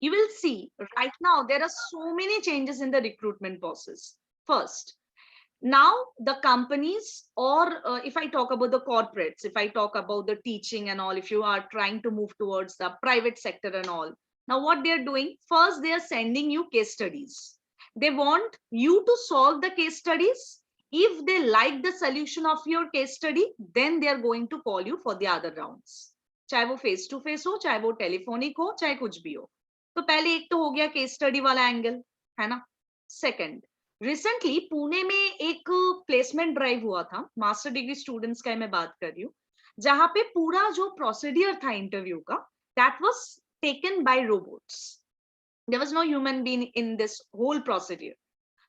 You will see right now there are so many changes in the recruitment process. First, now the companies, or if I talk about the corporates, if I talk about the teaching and all, if you are trying to move towards the private sector and all, now what they are doing, first they are sending you case studies. They want you to solve the case studies. If they like the solution of your case study, then they are going to call you for the other rounds, चाहे वो face to face हो, चाहे वो telephonic हो, चाहे कुछ भी हो. तो पहले एक तो हो गया केस स्टडी वाला एंगल, है ना. सेकंड, रिसेंटली पुणे में एक प्लेसमेंट ड्राइव हुआ था, मास्टर डिग्री स्टूडेंट्स का मैं बात कर रही हूँ, जहां पे पूरा जो प्रोसीडियर था इंटरव्यू का, that was taken by robots. There was no human being in this whole procedure.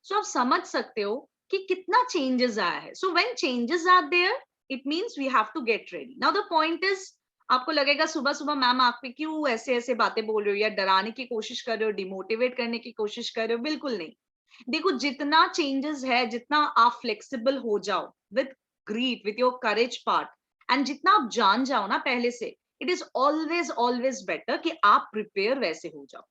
So आप समझ सकते हो कि कितना चेंजेस आया है. So when changes are there, it means we have to get ready. Now the point is, आपको लगेगा सुबह सुबह मैम आप पे क्यों ऐसे ऐसे बातें बोल रहे हो, या डराने की कोशिश कर रहे हो, डिमोटिवेट करने की कोशिश कर रहे हो. बिल्कुल नहीं. देखो, जितना चेंजेस है, जितना आप फ्लेक्सिबल हो जाओ with greet, with your courage part, and जितना आप जान जाओ ना पहले से, it is always always better कि आप प्रिपेयर वैसे हो जाओ.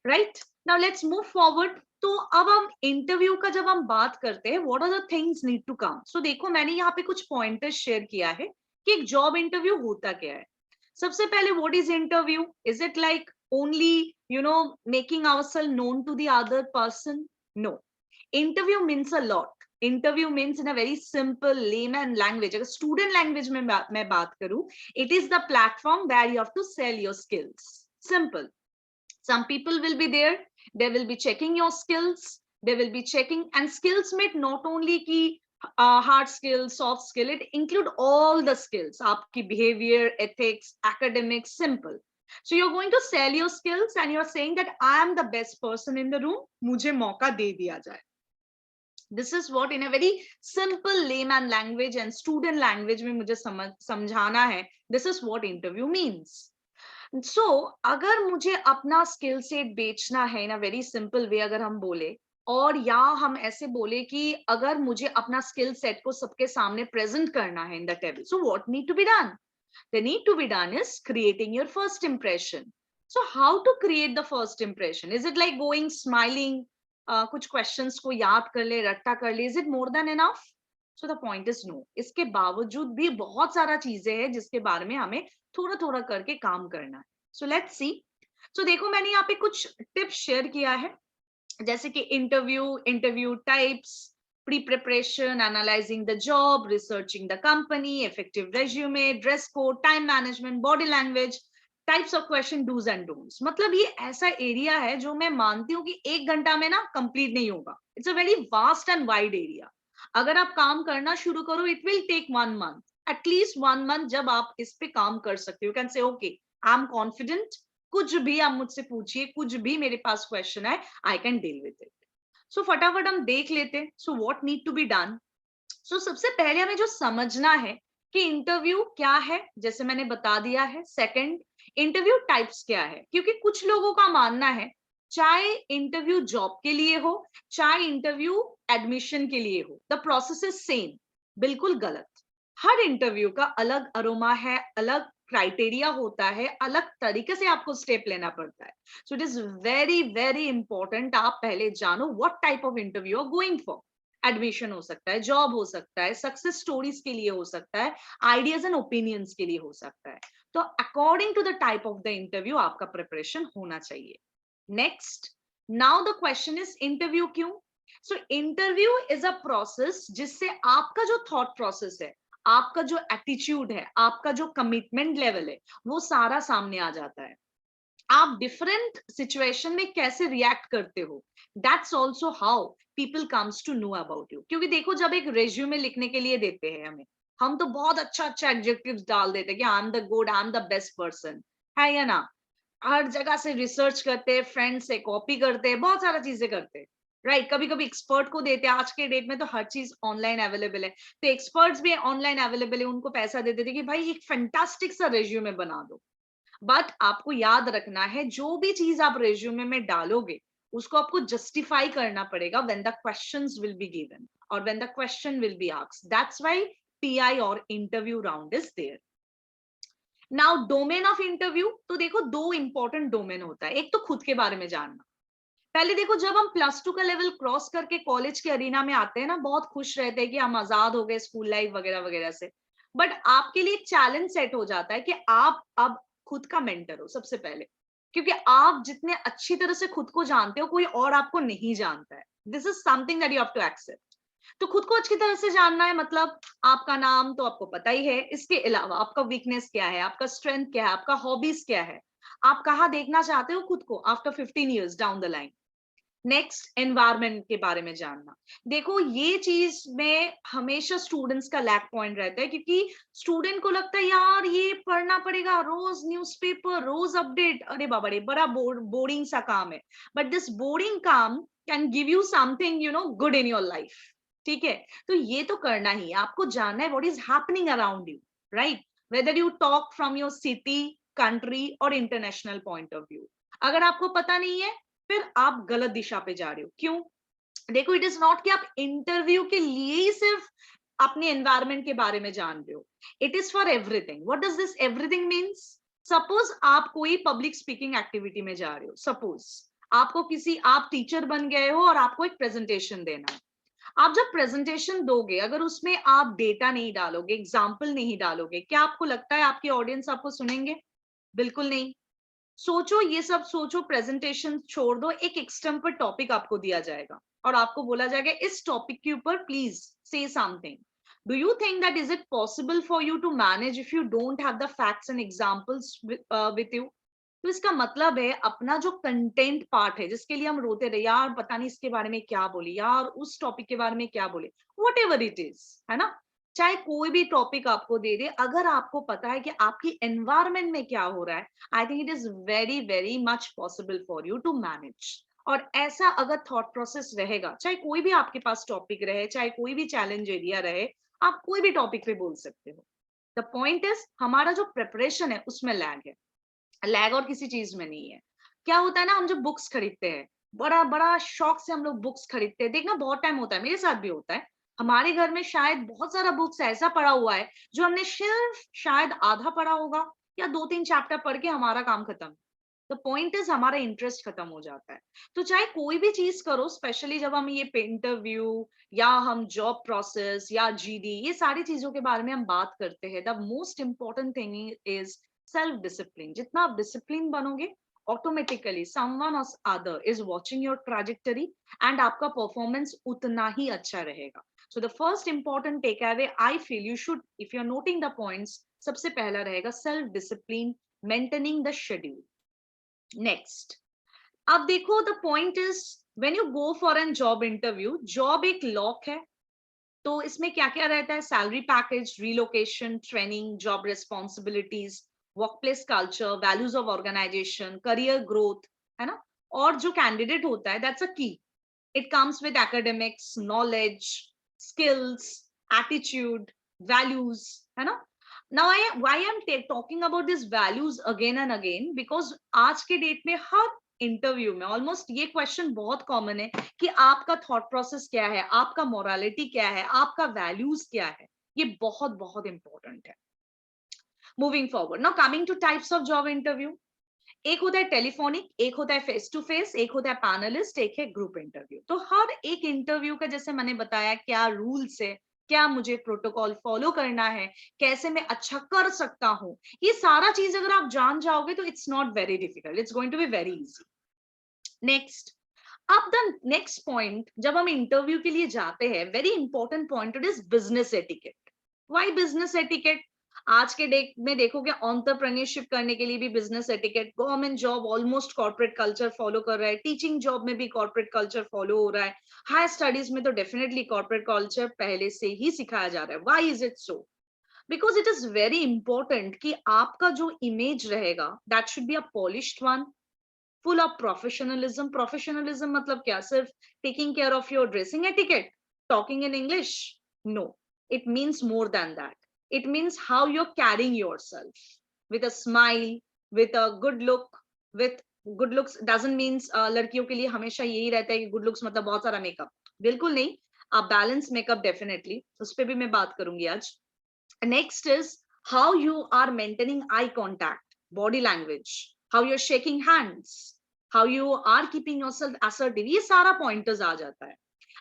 Right, now let's move forward. तो अब हम इंटरव्यू का जब हम बात करते हैं, what are the things need to come. So देखो, मैंने यहाँ पे कुछ पॉइंटर्स शेयर किया है कि एक जॉब इंटरव्यू होता क्या है. सबसे पहले, what is interview? Is it like only, making ourselves known to the other person? No. Interview means a lot. Interview means in a very simple layman language, अगर student language में मैं बात करूं, it is the platform where you have to sell your skills. Simple. Some people will be there, they will be checking your skills, they will be checking, and skills mean not only ki hard skill, soft skill, it include all the skills, aapki behavior, ethics, academics, simple. So you're going to sell your skills and you're saying that I am the best person in the room, mujhe mauka de diya jaye. This is what, in a very simple layman language and student language mein mujhe समझाना है, this is what interview means. सो अगर मुझे अपना skill set बेचना है इन a very simple way, अगर हम बोले, और या हम ऐसे बोले कि अगर मुझे अपना स्किल सेट को सबके सामने प्रेजेंट करना है in the table, so what need to be done? The need to be done is creating your first impression. So how to create the first impression? Is it like going smiling, कुछ questions को याद कर ले, रट्टा कर ले? Is it more than enough? So the point is no. इसके बावजूद भी बहुत सारा चीजें हैं जिसके बारे में हमें थोड़ा थोड़ा करके काम करना है. So let's see. सो देखो, मैंने यहाँ पे कुछ टिप्स शेयर किया है, जैसे कि interview types, pre preparation, analysing the job, researching the company, effective resume, dress code, time management, body language, types of question, dos and don'ts. मतलब ये ऐसा एरिया है जो मैं मानती हूँ कि 1 घंटा में ना कंप्लीट नहीं होगा. It's a very vast and wide area. अगर आप काम करना शुरू करो, it will take 1 month, at least 1 month. जब आप इस पे काम कर सकते हो, can say okay, I am confident, कुछ भी आप मुझसे पूछिए, कुछ भी मेरे पास क्वेश्चन है, I can deal with it. So फटाफट हम देख लेते. So what need to be done? So सबसे पहले हमें जो समझना है कि इंटरव्यू क्या है, जैसे मैंने बता दिया है. सेकंड, इंटरव्यू टाइप्स क्या है, क्योंकि कुछ लोगों का मानना है चाहे इंटरव्यू जॉब के लिए हो, चाहे इंटरव्यू एडमिशन के लिए हो, द प्रोसेस इज सेम. बिल्कुल गलत. हर इंटरव्यू का अलग अरोमा है, अलग क्राइटेरिया होता है, अलग तरीके से आपको स्टेप लेना पड़ता है. So it is very very important आप पहले जानो what type of interview are going for. Admission हो सकता है, जॉब हो सकता है, सक्सेस स्टोरीज के लिए हो सकता है, आइडियाज एंड ओपिनियंस के लिए हो सकता है. तो according to the type of the interview आपका प्रिपरेशन होना चाहिए. Next, now the question is interview क्यों? So interview is a process जिससे आपका जो थॉट प्रोसेस है, आपका जो एटीट्यूड है, आपका जो कमिटमेंट लेवल है, वो सारा सामने आ जाता है. आप डिफरेंट सिचुएशन में कैसे रिएक्ट करते हो, that's also how people comes to know about you. क्योंकि देखो, जब एक रेज्यूमे लिखने के लिए देते हैं हमें, हम तो बहुत अच्छा अच्छा एडजेक्टिव्स डाल देते हैं कि I am the good, I am the best person, है या ना. हर जगह से रिसर्च करते हैं, फ्रेंड से कॉपी करते हैं, बहुत सारा चीजें करते हैं. राइट, कभी कभी एक्सपर्ट को देते हैं. आज के डेट में तो हर चीज ऑनलाइन अवेलेबल है, तो एक्सपर्ट्स भी ऑनलाइन अवेलेबल है, उनको पैसा दे देते कि भाई एक फैंटास्टिक सा रेज्यूमे बना दो. बट आपको याद रखना है, जो भी चीज आप रेज्यूमे में डालोगे, उसको आपको जस्टिफाई करना पड़ेगा when the questions will be given और when the question will be asked. That's why PI और interview round is there. Now domain of interview, तो देखो दो इंपॉर्टेंट डोमेन होता है, एक तो खुद के बारे में जानना। पहले देखो जब हम +2 का लेवल क्रॉस करके कॉलेज के अरीना में आते हैं ना, बहुत खुश रहते हैं कि हम आजाद हो गए स्कूल लाइफ वगैरह वगैरह से, बट आपके लिए एक चैलेंज सेट हो जाता है कि आप अब खुद का मेंटर हो सबसे पहले, क्योंकि आप जितने अच्छी तरह से खुद को जानते हो कोई और आपको नहीं जानता है। This is something that you have to accept. तो खुद को अच्छी तरह से जानना है, मतलब आपका नाम तो आपको पता ही है, इसके अलावा आपका वीकनेस क्या है, आपका स्ट्रेंथ क्या है, आपका हॉबीज क्या है, आप कहाँ देखना चाहते हो खुद को after 15 years down the line. Next, environment के बारे में जानना। देखो ये चीज में हमेशा स्टूडेंट्स का लैक पॉइंट रहता है, क्योंकि स्टूडेंट को लगता है यार ये पढ़ना पड़ेगा, रोज न्यूज़पेपर, रोज अपडेट, अरे बाबा रे बड़ा बोरिंग सा काम है। बट दिस बोरिंग काम can give you something good in your life. ठीक है, तो ये तो करना ही, आपको जानना है what is happening around you, right, whether you talk from your city, country और इंटरनेशनल पॉइंट ऑफ व्यू। अगर आपको पता नहीं है फिर आप गलत दिशा पे जा रहे हो। क्यों? देखो इट इज नॉट कि आप इंटरव्यू के लिए ही सिर्फ अपने एनवायरमेंट के बारे में जान रहे हो, it is for everything. What does this everything means? Suppose आप कोई पब्लिक स्पीकिंग एक्टिविटी में जा रहे हो, सपोज आपको किसी, आप टीचर बन गए हो और आपको एक प्रेजेंटेशन देना है। आप जब प्रेजेंटेशन दोगे, अगर उसमें आप डेटा नहीं डालोगे, एग्जाम्पल नहीं डालोगे, क्या आपको लगता है आपकी ऑडियंस आपको सुनेंगे? बिल्कुल नहीं। सोचो, ये सब सोचो, प्रेजेंटेशन छोड़ दो, एक एक्सटेम्पर टॉपिक आपको दिया जाएगा और आपको बोला जाएगा इस टॉपिक के ऊपर प्लीज से something. Do you think that is it possible for you to manage if you don't have the facts and examples with you? तो इसका मतलब है अपना जो कंटेंट पार्ट है जिसके लिए हम रोते रहे, यार पता नहीं इसके बारे में क्या बोले, यार उस टॉपिक के बारे में क्या बोले, वट एवर इट इज, है ना, चाहे कोई भी टॉपिक आपको दे दे, अगर आपको पता है कि आपकी एनवायरमेंट में क्या हो रहा है, I think it is very very much possible for you to manage. और ऐसा अगर थॉट प्रोसेस रहेगा, चाहे कोई भी आपके पास टॉपिक रहे, चाहे कोई भी चैलेंज एरिया रहे, आप कोई भी टॉपिक पे बोल सकते हो। द पॉइंट इज हमारा जो प्रिपरेशन है उसमें लैग है, लैग और किसी चीज में नहीं है। क्या होता है ना, हम जब बुक्स खरीदते हैं, बड़ा बड़ा शौक से हम लोग बुक्स खरीदते हैं, देखना बहुत टाइम होता है, मेरे साथ भी होता है, हमारे घर में शायद बहुत सारा बुक्स ऐसा पड़ा हुआ है जो हमने सिर्फ शायद आधा पढ़ा होगा या 2-3 चैप्टर पढ़ के हमारा काम खत्म। द पॉइंट इज हमारा इंटरेस्ट खत्म हो जाता है। तो चाहे कोई भी चीज करो, स्पेशली जब हम ये इंटरव्यू या हम जॉब प्रोसेस या जीडी, ये सारी चीजों के बारे में हम बात करते हैं, the most important thing is self discipline. जितना आप डिसिप्लिन बनोगे, automatically someone or other is watching your trajectory and आपका परफॉर्मेंस उतना ही अच्छा रहेगा। So the first important takeaway I feel you should, if you are noting the points, सबसे पहला रहेगा self discipline, maintaining the schedule. Next, अब देखो the point is when you go for an job interview, job एक lock है, तो इसमें क्या क्या रहता है? Salary package, relocation, training, job responsibilities, workplace culture, values of organisation, career growth, है ना। और जो कैंडिडेट होता है दैट्स अ की, it comes with academics, knowledge, skills, attitude, values, है ना। Now I am talking about this values again and again because आज के डेट में हर इंटरव्यू में ऑलमोस्ट ये क्वेश्चन बहुत कॉमन है कि आपका थॉट प्रोसेस क्या है, आपका मोरालिटी क्या है, आपका वैल्यूज क्या है। ये बहुत बहुत इंपॉर्टेंट है। Moving forward, now coming two types of job interview, एक होता है टेलीफोनिक, एक होता है फेस टू फेस, एक होता है पैनलिस्ट, एक है ग्रुप इंटरव्यू। तो हर एक इंटरव्यू का जैसे मैंने बताया क्या रूल्स है, क्या मुझे प्रोटोकॉल फॉलो करना है, कैसे मैं अच्छा कर सकता हूं, ये सारा चीज अगर आप जान जाओगे तो it's not very difficult, it's going to be very easy. Next, अब द नेक्स्ट पॉइंट, जब हम इंटरव्यू के लिए जाते हैं, very important point it is business etiquette. Why business etiquette? आज के डेट में देखोगे एंटरप्रेन्योरशिप करने के लिए भी business etiquette, government job almost corporate culture follow कर रहा है, टीचिंग जॉब में भी कॉर्पोरेट कल्चर फॉलो हो रहा है, हायर स्टडीज में तो डेफिनेटली कॉर्पोरेट कल्चर पहले से ही सिखाया जा रहा है। Why is it so? Because it is very important कि आपका जो इमेज रहेगा that should be a polished one, full of professionalism. Professionalism मतलब क्या? सिर्फ taking care of your dressing etiquette, talking in English? No, it means more than that. It means how you're carrying yourself with a smile, with a good look, with good looks doesn't means लड़कियों के लिए हमेशा यही रहता है कि good looks मतलब बहुत सारा मेकअप, बिल्कुल नहीं। आप बैलेंस मेकअप डेफिनेटली, उस पर भी मैं बात करूंगी आज। Next is how you are maintaining eye contact, body language, how you're shaking hands, how you are keeping yourself assertive, ये सारा pointers आ जाता है.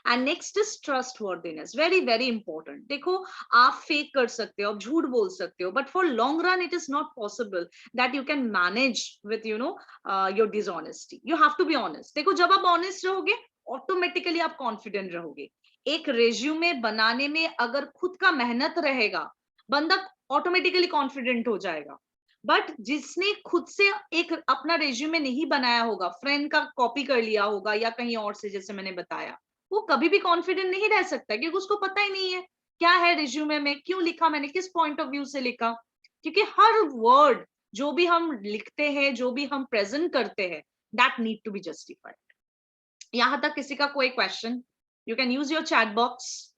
And next is trustworthiness, very very important. देखो आप fake कर सकते हो, आप झूठ बोल सकते हो, but for long run it is not possible that you can manage with your dishonesty. You have to be honest. देखो जब आप honest रहोगे ऑटोमेटिकली आप कॉन्फिडेंट रहोगे. एक रेज्यूमे बनाने में अगर खुद का मेहनत रहेगा, बंदा ऑटोमेटिकली कॉन्फिडेंट हो जाएगा. बट जिसने खुद से एक अपना रेज्यूमे नहीं बनाया होगा, फ्रेंड का कॉपी कर लिया होगा या कहीं और से, जैसे मैंने बताया, वो कभी भी कॉन्फिडेंट नहीं रह सकता, क्योंकि उसको पता ही नहीं है क्या है रिज्यूमे में, क्यों लिखा मैंने, किस पॉइंट ऑफ व्यू से लिखा. क्योंकि हर वर्ड जो भी हम लिखते हैं, जो भी हम प्रेजेंट करते हैं, that need to be justified. यहां तक किसी का कोई question? You can use your chat box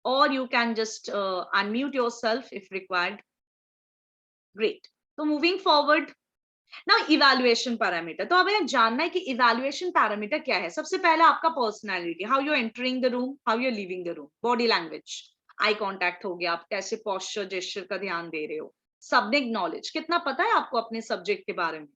or you can just unmute yourself if required. Great. So moving forward, now evaluation parameter. तो अब हमें जानना है कि evaluation parameter क्या है. सबसे पहला आपका personality, how you're entering the room, how you're leaving the room, body language, eye contact हो गया, आप कैसे posture, gesture का ध्यान दे रहे हो, subject knowledge, कितना पता है आपको अपने subject के बारे में,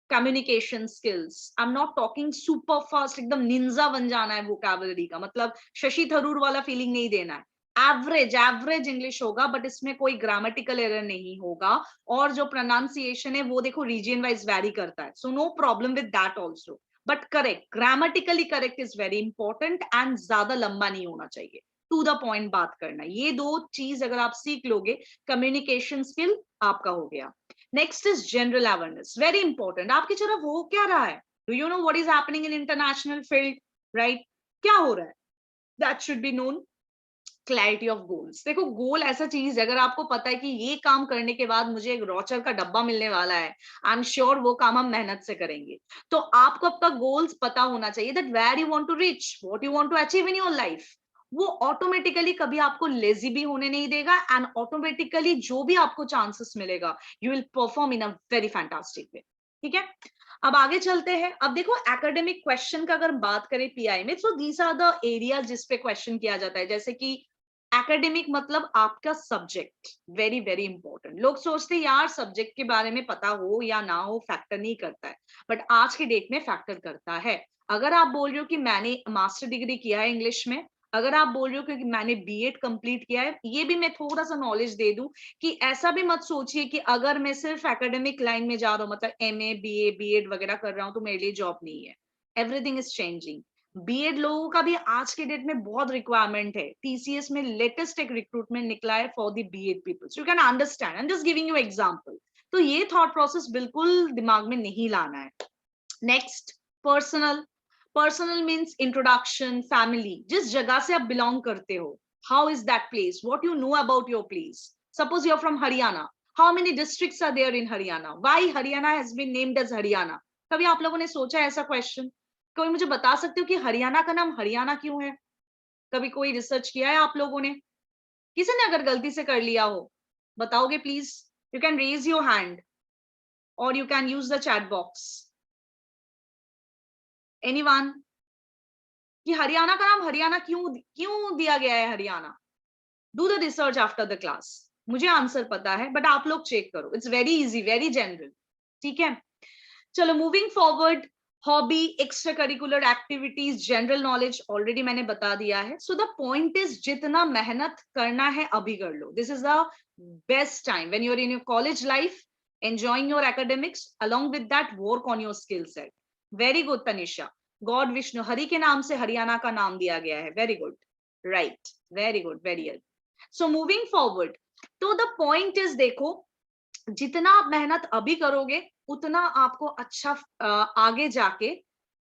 communication skills. I'm not talking super fast, एकदम निंजा बन जाना है vocabulary का, मतलब शशि थरूर वाला feeling नहीं देना है. एवरेज इंग्लिश होगा, बट इसमें कोई ग्रामेटिकल एरर नहीं होगा. और जो प्रोनाउंसिएशन है वो देखो रीजन वाइज वेरी करता है, so no problem with that also. But correct, grammatically correct is very important, and ज्यादा लंबा नहीं होना चाहिए, टू द पॉइंट बात करना. ये दो चीज अगर आप सीख लोगे, कम्युनिकेशन स्किल आपका हो गया. Next is general awareness, very important. आपकी तरफ हो क्या रहा है, do you know what is happening in international field, right? क्या हो रहा है, that should be known. Clarity of goals. देखो गोल ऐसा चीज है, अगर आपको पता है कि ये काम करने के बाद मुझे एक रोचर का डब्बा मिलने वाला है, आई एम श्योर वो काम हम मेहनत से करेंगे. तो आपको आपका गोल्स पता होना चाहिए, that where you want to reach, what you want to achieve in your life. वो ऑटोमेटिकली कभी आपको लेजी भी होने नहीं देगा, एंड ऑटोमेटिकली जो भी आपको चांसेस मिलेगा, you will perform in a very fantastic way. ठीक है, अब आगे चलते हैं. अब देखो एकेडमिक क्वेश्चन का अगर बात करें पीआई में, so these are the area जिस पे क्वेश्चन किया जाता है. जैसे कि एकेडमिक मतलब आपका सब्जेक्ट, वेरी वेरी इंपॉर्टेंट. लोग सोचते हैं यार सब्जेक्ट के बारे में पता हो या ना हो फैक्टर नहीं करता है, बट आज की डेट में फैक्टर करता है. अगर आप बोल रहे हो कि मैंने मास्टर डिग्री किया है इंग्लिश में, अगर आप बोल रहे हो कि मैंने बीएड कंप्लीट किया है, ये भी मैं थोड़ा सा नॉलेज दे दूं कि ऐसा भी मत सोचिए कि अगर मैं सिर्फ एकेडमिक लाइन में जा रहा हूँ, मतलब एमए बीए बीएड वगैरह कर रहा हूँ, तो मेरे लिए जॉब नहीं है. Everything is changing. बीएड लोगों का भी आज के डेट में बहुत रिक्वायरमेंट है. टीसीएस में लेटेस्ट एक रिक्रूटमेंट निकला है for the BEd peoples. You can understand, I am just giving you example. तो ये थॉट प्रोसेस बिल्कुल दिमाग में नहीं लाना है. Next, personal. Personal means introduction, family, जिस जगह से आप बिलोंग करते हो, how is that place, what you know about your place. Suppose you are from Haryana, how many districts are there in Haryana, why Haryana has been named as Haryana. कभी आप लोगों ने सोचा है ऐसा क्वेश्चन? कोई मुझे बता सकते हो कि हरियाणा का नाम हरियाणा क्यों है? कभी कोई रिसर्च किया है आप लोगों ने? किसी ने अगर गलती से कर लिया हो, बताओगे please? You can raise your hand और you can use the chat box. Anyone? कि हरियाणा का नाम हरियाणा क्यों क्यों दिया गया है Haryana? Do the research after the class. मुझे आंसर पता है, बट आप लोग चेक करो. It's very easy, very general. ठीक है, चलो moving forward. Hobby, extra curricular activities, general knowledge already मैंने बता दिया है. सो द पॉइंट इज जितना मेहनत करना है अभी कर लो. This is the best time when you are in your college life, enjoying your academics, along with that work on your skill set. Very good Tanisha. God Vishnu, Hari के नाम से हरियाणा का नाम दिया गया है. Very good, right, very good, very good. So moving forward, तो the point is, देखो जितना आप मेहनत अभी करोगे उतना आपको अच्छा आगे जाके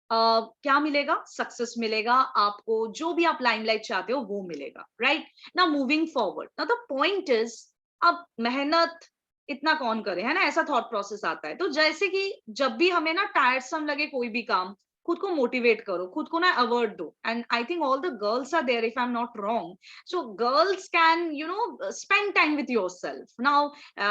क्या मिलेगा, सक्सेस मिलेगा आपको. जो भी आप लाइमलाइट चाहते हो वो मिलेगा. राइट ना, मूविंग फॉरवर्ड. ना द पॉइंट इज, अब मेहनत इतना कौन करे, है ना, ऐसा थॉट प्रोसेस आता है. तो जैसे कि जब भी हमें ना टायरसम लगे कोई भी काम, खुद को मोटिवेट करो, खुद को ना अवार्ड दो. And I think all the girls are there, if I am not wrong. So girls can spend time with yourself. Now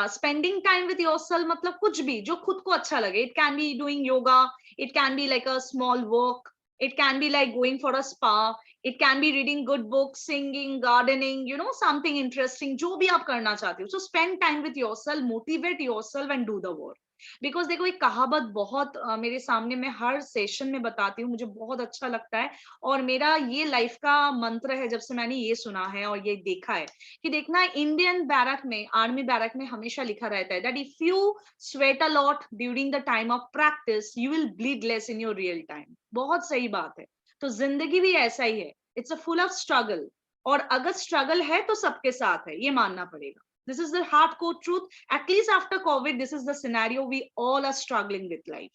spending time with yourself मतलब कुछ भी जो खुद को अच्छा लगे. It can be doing yoga, it can be like a small work, it can be like going for a spa, It can be reading good books, singing, gardening, something interesting, जो भी आप करना चाहते हो. So spend time with yourself, motivate yourself and do the work. Because देखो एक कहावत बहुत मेरे सामने, मैं हर सेशन में बताती हूँ, मुझे बहुत अच्छा लगता है और मेरा ये लाइफ का मंत्र है जब से मैंने ये सुना है और ये देखा है कि देखना इंडियन बैरक में, आर्मी बैरक में हमेशा लिखा रहता है that if you sweat a lot during the time of practice you will bleed less in your real time. बहुत सही बात है. तो जिंदगी भी ऐसा ही है, it's a full of struggle. और अगर स्ट्रगल है तो सबके साथ है, ये मानना पड़ेगा. This is the hardcore truth. At least after COVID, this is the scenario we all are struggling with life.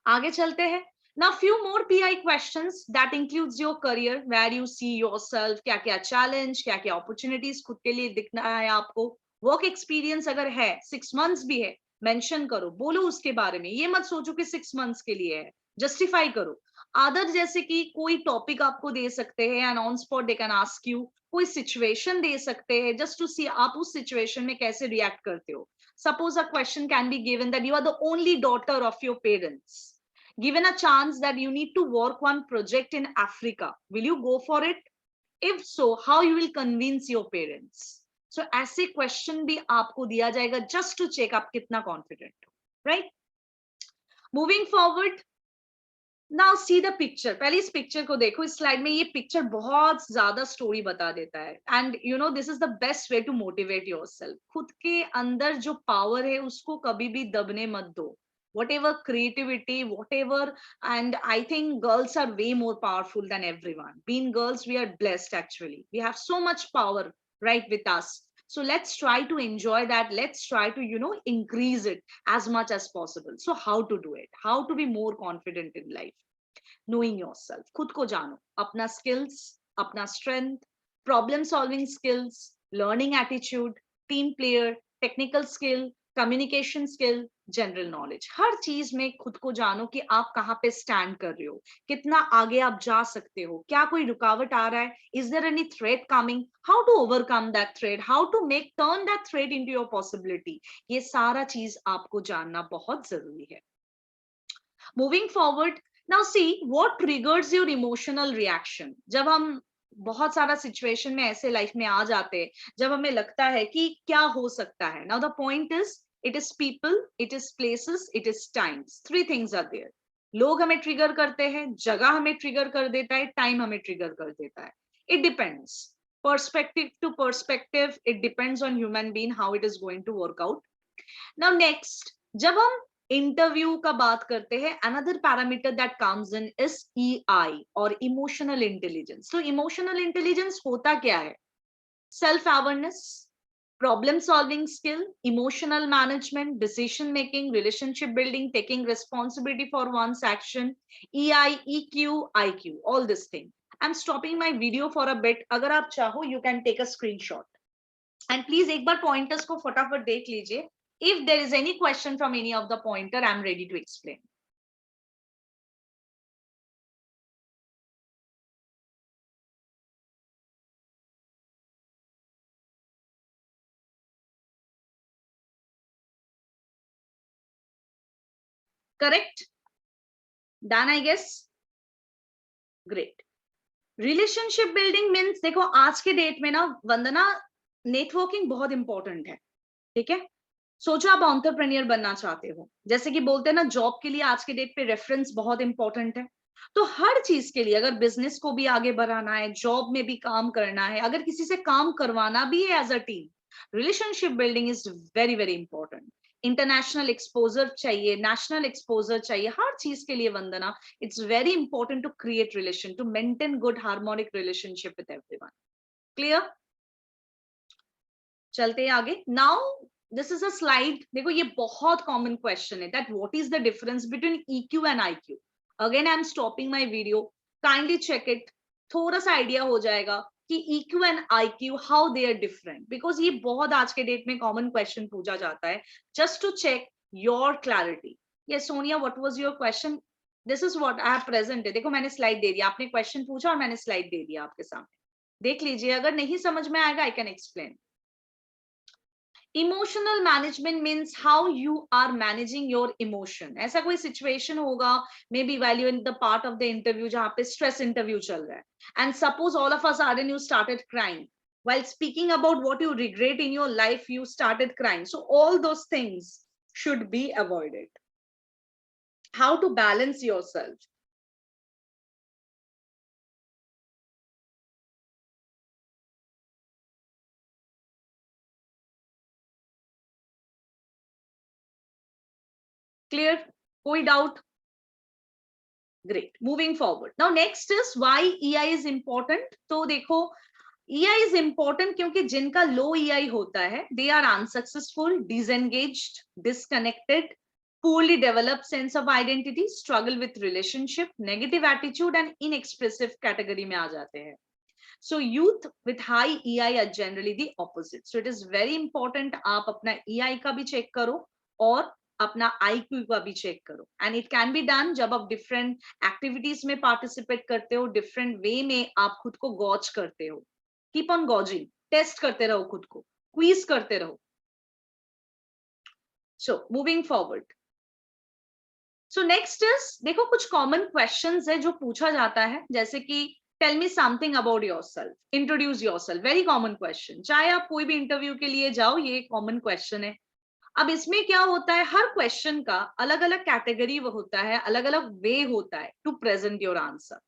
आगे चलते हैं. Now, few more PI questions that includes your career, where you see yourself, क्या-क्या challenge, क्या-क्या opportunities खुद के लिए दिखना है आपको. Work experience अगर है, 6 months भी है, mention करो, बोलो उसके बारे में. ये मत सोचो कि 6 months के लिए है, justify करो. अदर जैसे कि कोई टॉपिक आपको दे सकते हैं and on spot they can ask you, कोई सिचुएशन दे सकते हैं जस्ट टू सी आप उस सिचुएशन में कैसे रिएक्ट करते हो. Suppose a question can be given that you are the only daughter of your parents, given a chance that you need to work one project in Africa, will you go for it? If so, how you will convince your parents? So ऐसे question भी आपको दिया जाएगा just to check आप कितना confident हो, right? Moving forward, now see the picture. पहले इस पिक्चर को देखो. इस स्लाइड में ये पिक्चर बहुत ज्यादा स्टोरी बता देता है and this is the best way to motivate yourself. खुद के अंदर जो पावर है उसको कभी भी दबने मत दो. whatever creativity, whatever, and I think girls are way more powerful than everyone. Being girls, we are blessed actually. We have so much power right with us. So let's try to enjoy that. Let's try to increase it as much as possible. So how to do it? How to be more confident in life? Knowing yourself. खुद को जानो, अपना skills, अपना strength, problem solving skills, learning attitude, team player, technical skill, communication skill, general knowledge. हर चीज में खुद को जानो कि आप कहाँ पे स्टैंड कर रहे हो, कितना आगे आप जा सकते हो, क्या कोई रुकावट आ रहा है, is there any threat coming, how to overcome that threat, how to make turn that threat into your possibility. ये सारा चीज आपको जानना बहुत जरूरी है. Moving forward, now see what triggers your emotional reaction. जब हम बहुत सारा सिचुएशन में ऐसे लाइफ में आ जाते हैं जब हमें लगता है कि क्या हो सकता है. Now the point is it is people, it is places, it is times. 3 things are there. लोग हमें ट्रिगर करते हैं, जगह हमें ट्रिगर कर देता है, टाइम हमें ट्रिगर कर देता है. It depends. Perspective to perspective, it depends on human being how it is going to work out. Now next, जब हम इंटरव्यू का बात करते हैं, another parameter that comes in is EI और emotional intelligence. तो emotional intelligence होता क्या है? Self awareness, problem solving skill, emotional management, decision making, relationship building, taking responsibility for one's action, EI, EQ, IQ, all this thing. I'm stopping my video for a bit. अगर आप चाहो you can take a screenshot and please एक बार pointers को फटाफट देख लीजिए. If there is any question from any of the pointer, I'm ready to explain. Correct? Done, I guess. Great. Relationship building means देखो आज के डेट में ना वंदना, नेटवर्किंग बहुत इंपॉर्टेंट है. ठीक है, सोचो आप एंटरप्रेन्योर बनना चाहते हो, जैसे कि बोलते हैं ना जॉब के लिए आज के डेट पे रेफरेंस बहुत इंपॉर्टेंट है. तो हर चीज के लिए, अगर बिजनेस को भी आगे बढ़ाना है, जॉब में भी काम करना है, अगर किसी से काम करवाना भी है as a team, relationship building is very very important. International exposure चाहिए, नेशनल एक्सपोजर चाहिए, हर चीज के लिए Vandana it's very important to create relation, to maintain good harmonic relationship with everyone. Clear? चलते हैं आगे. Now this is a slide. देखो ये बहुत कॉमन क्वेश्चन है that what is the difference between EQ and IQ. Again I am stopping my video, kindly check it. थोड़ा सा idea हो जाएगा कि EQ and IQ how they are different, because ये बहुत आज के डेट में कॉमन क्वेश्चन पूछा जाता है just to check your clarity. ये Sonia, what was your question? This is what I have present. देखो मैंने स्लाइड दे दिया, आपने क्वेश्चन पूछा और मैंने स्लाइड दे दिया आपके सामने. देख लीजिए, अगर नहीं समझ में आएगा I can explain. Emotional management means how you are managing your emotion. ऐसा कोई सिचुएशन होगा, maybe value in the part of the interview जहां पे स्ट्रेस इंटरव्यू चल रहा है, and suppose all of a sudden you started crying while speaking about what you regret in your life, you started crying. So all those things should be avoided. How to balance yourself? Clear? Koi doubt? Great. Moving forward. Now next is why EI is important. तो देखो, EI is important क्योंकि जिनका low EI होता है, they are unsuccessful, disengaged, disconnected, poorly developed sense of identity, struggle with relationship, negative attitude and inexpressive category में आ जाते हैं. So youth with high EI are generally the opposite. So it is very important आप अपना EI का भी check करो और अपना IQ का भी चेक करो. And it can be done जब आप different activities में participate करते हो, different way में आप खुद को गॉज करते हो. Keep on gauging, test करते रहो खुद को, quiz करते रहो. So moving forward. So next is, देखो कुछ common questions है जो पूछा जाता है, जैसे कि tell me something about yourself, introduce yourself. Very common question. चाहे आप कोई भी इंटरव्यू के लिए जाओ, ये common question है. अब इसमें क्या होता है, हर क्वेश्चन का अलग अलग कैटेगरी होता है, अलग अलग वे होता है टू प्रेजेंट योर आंसर.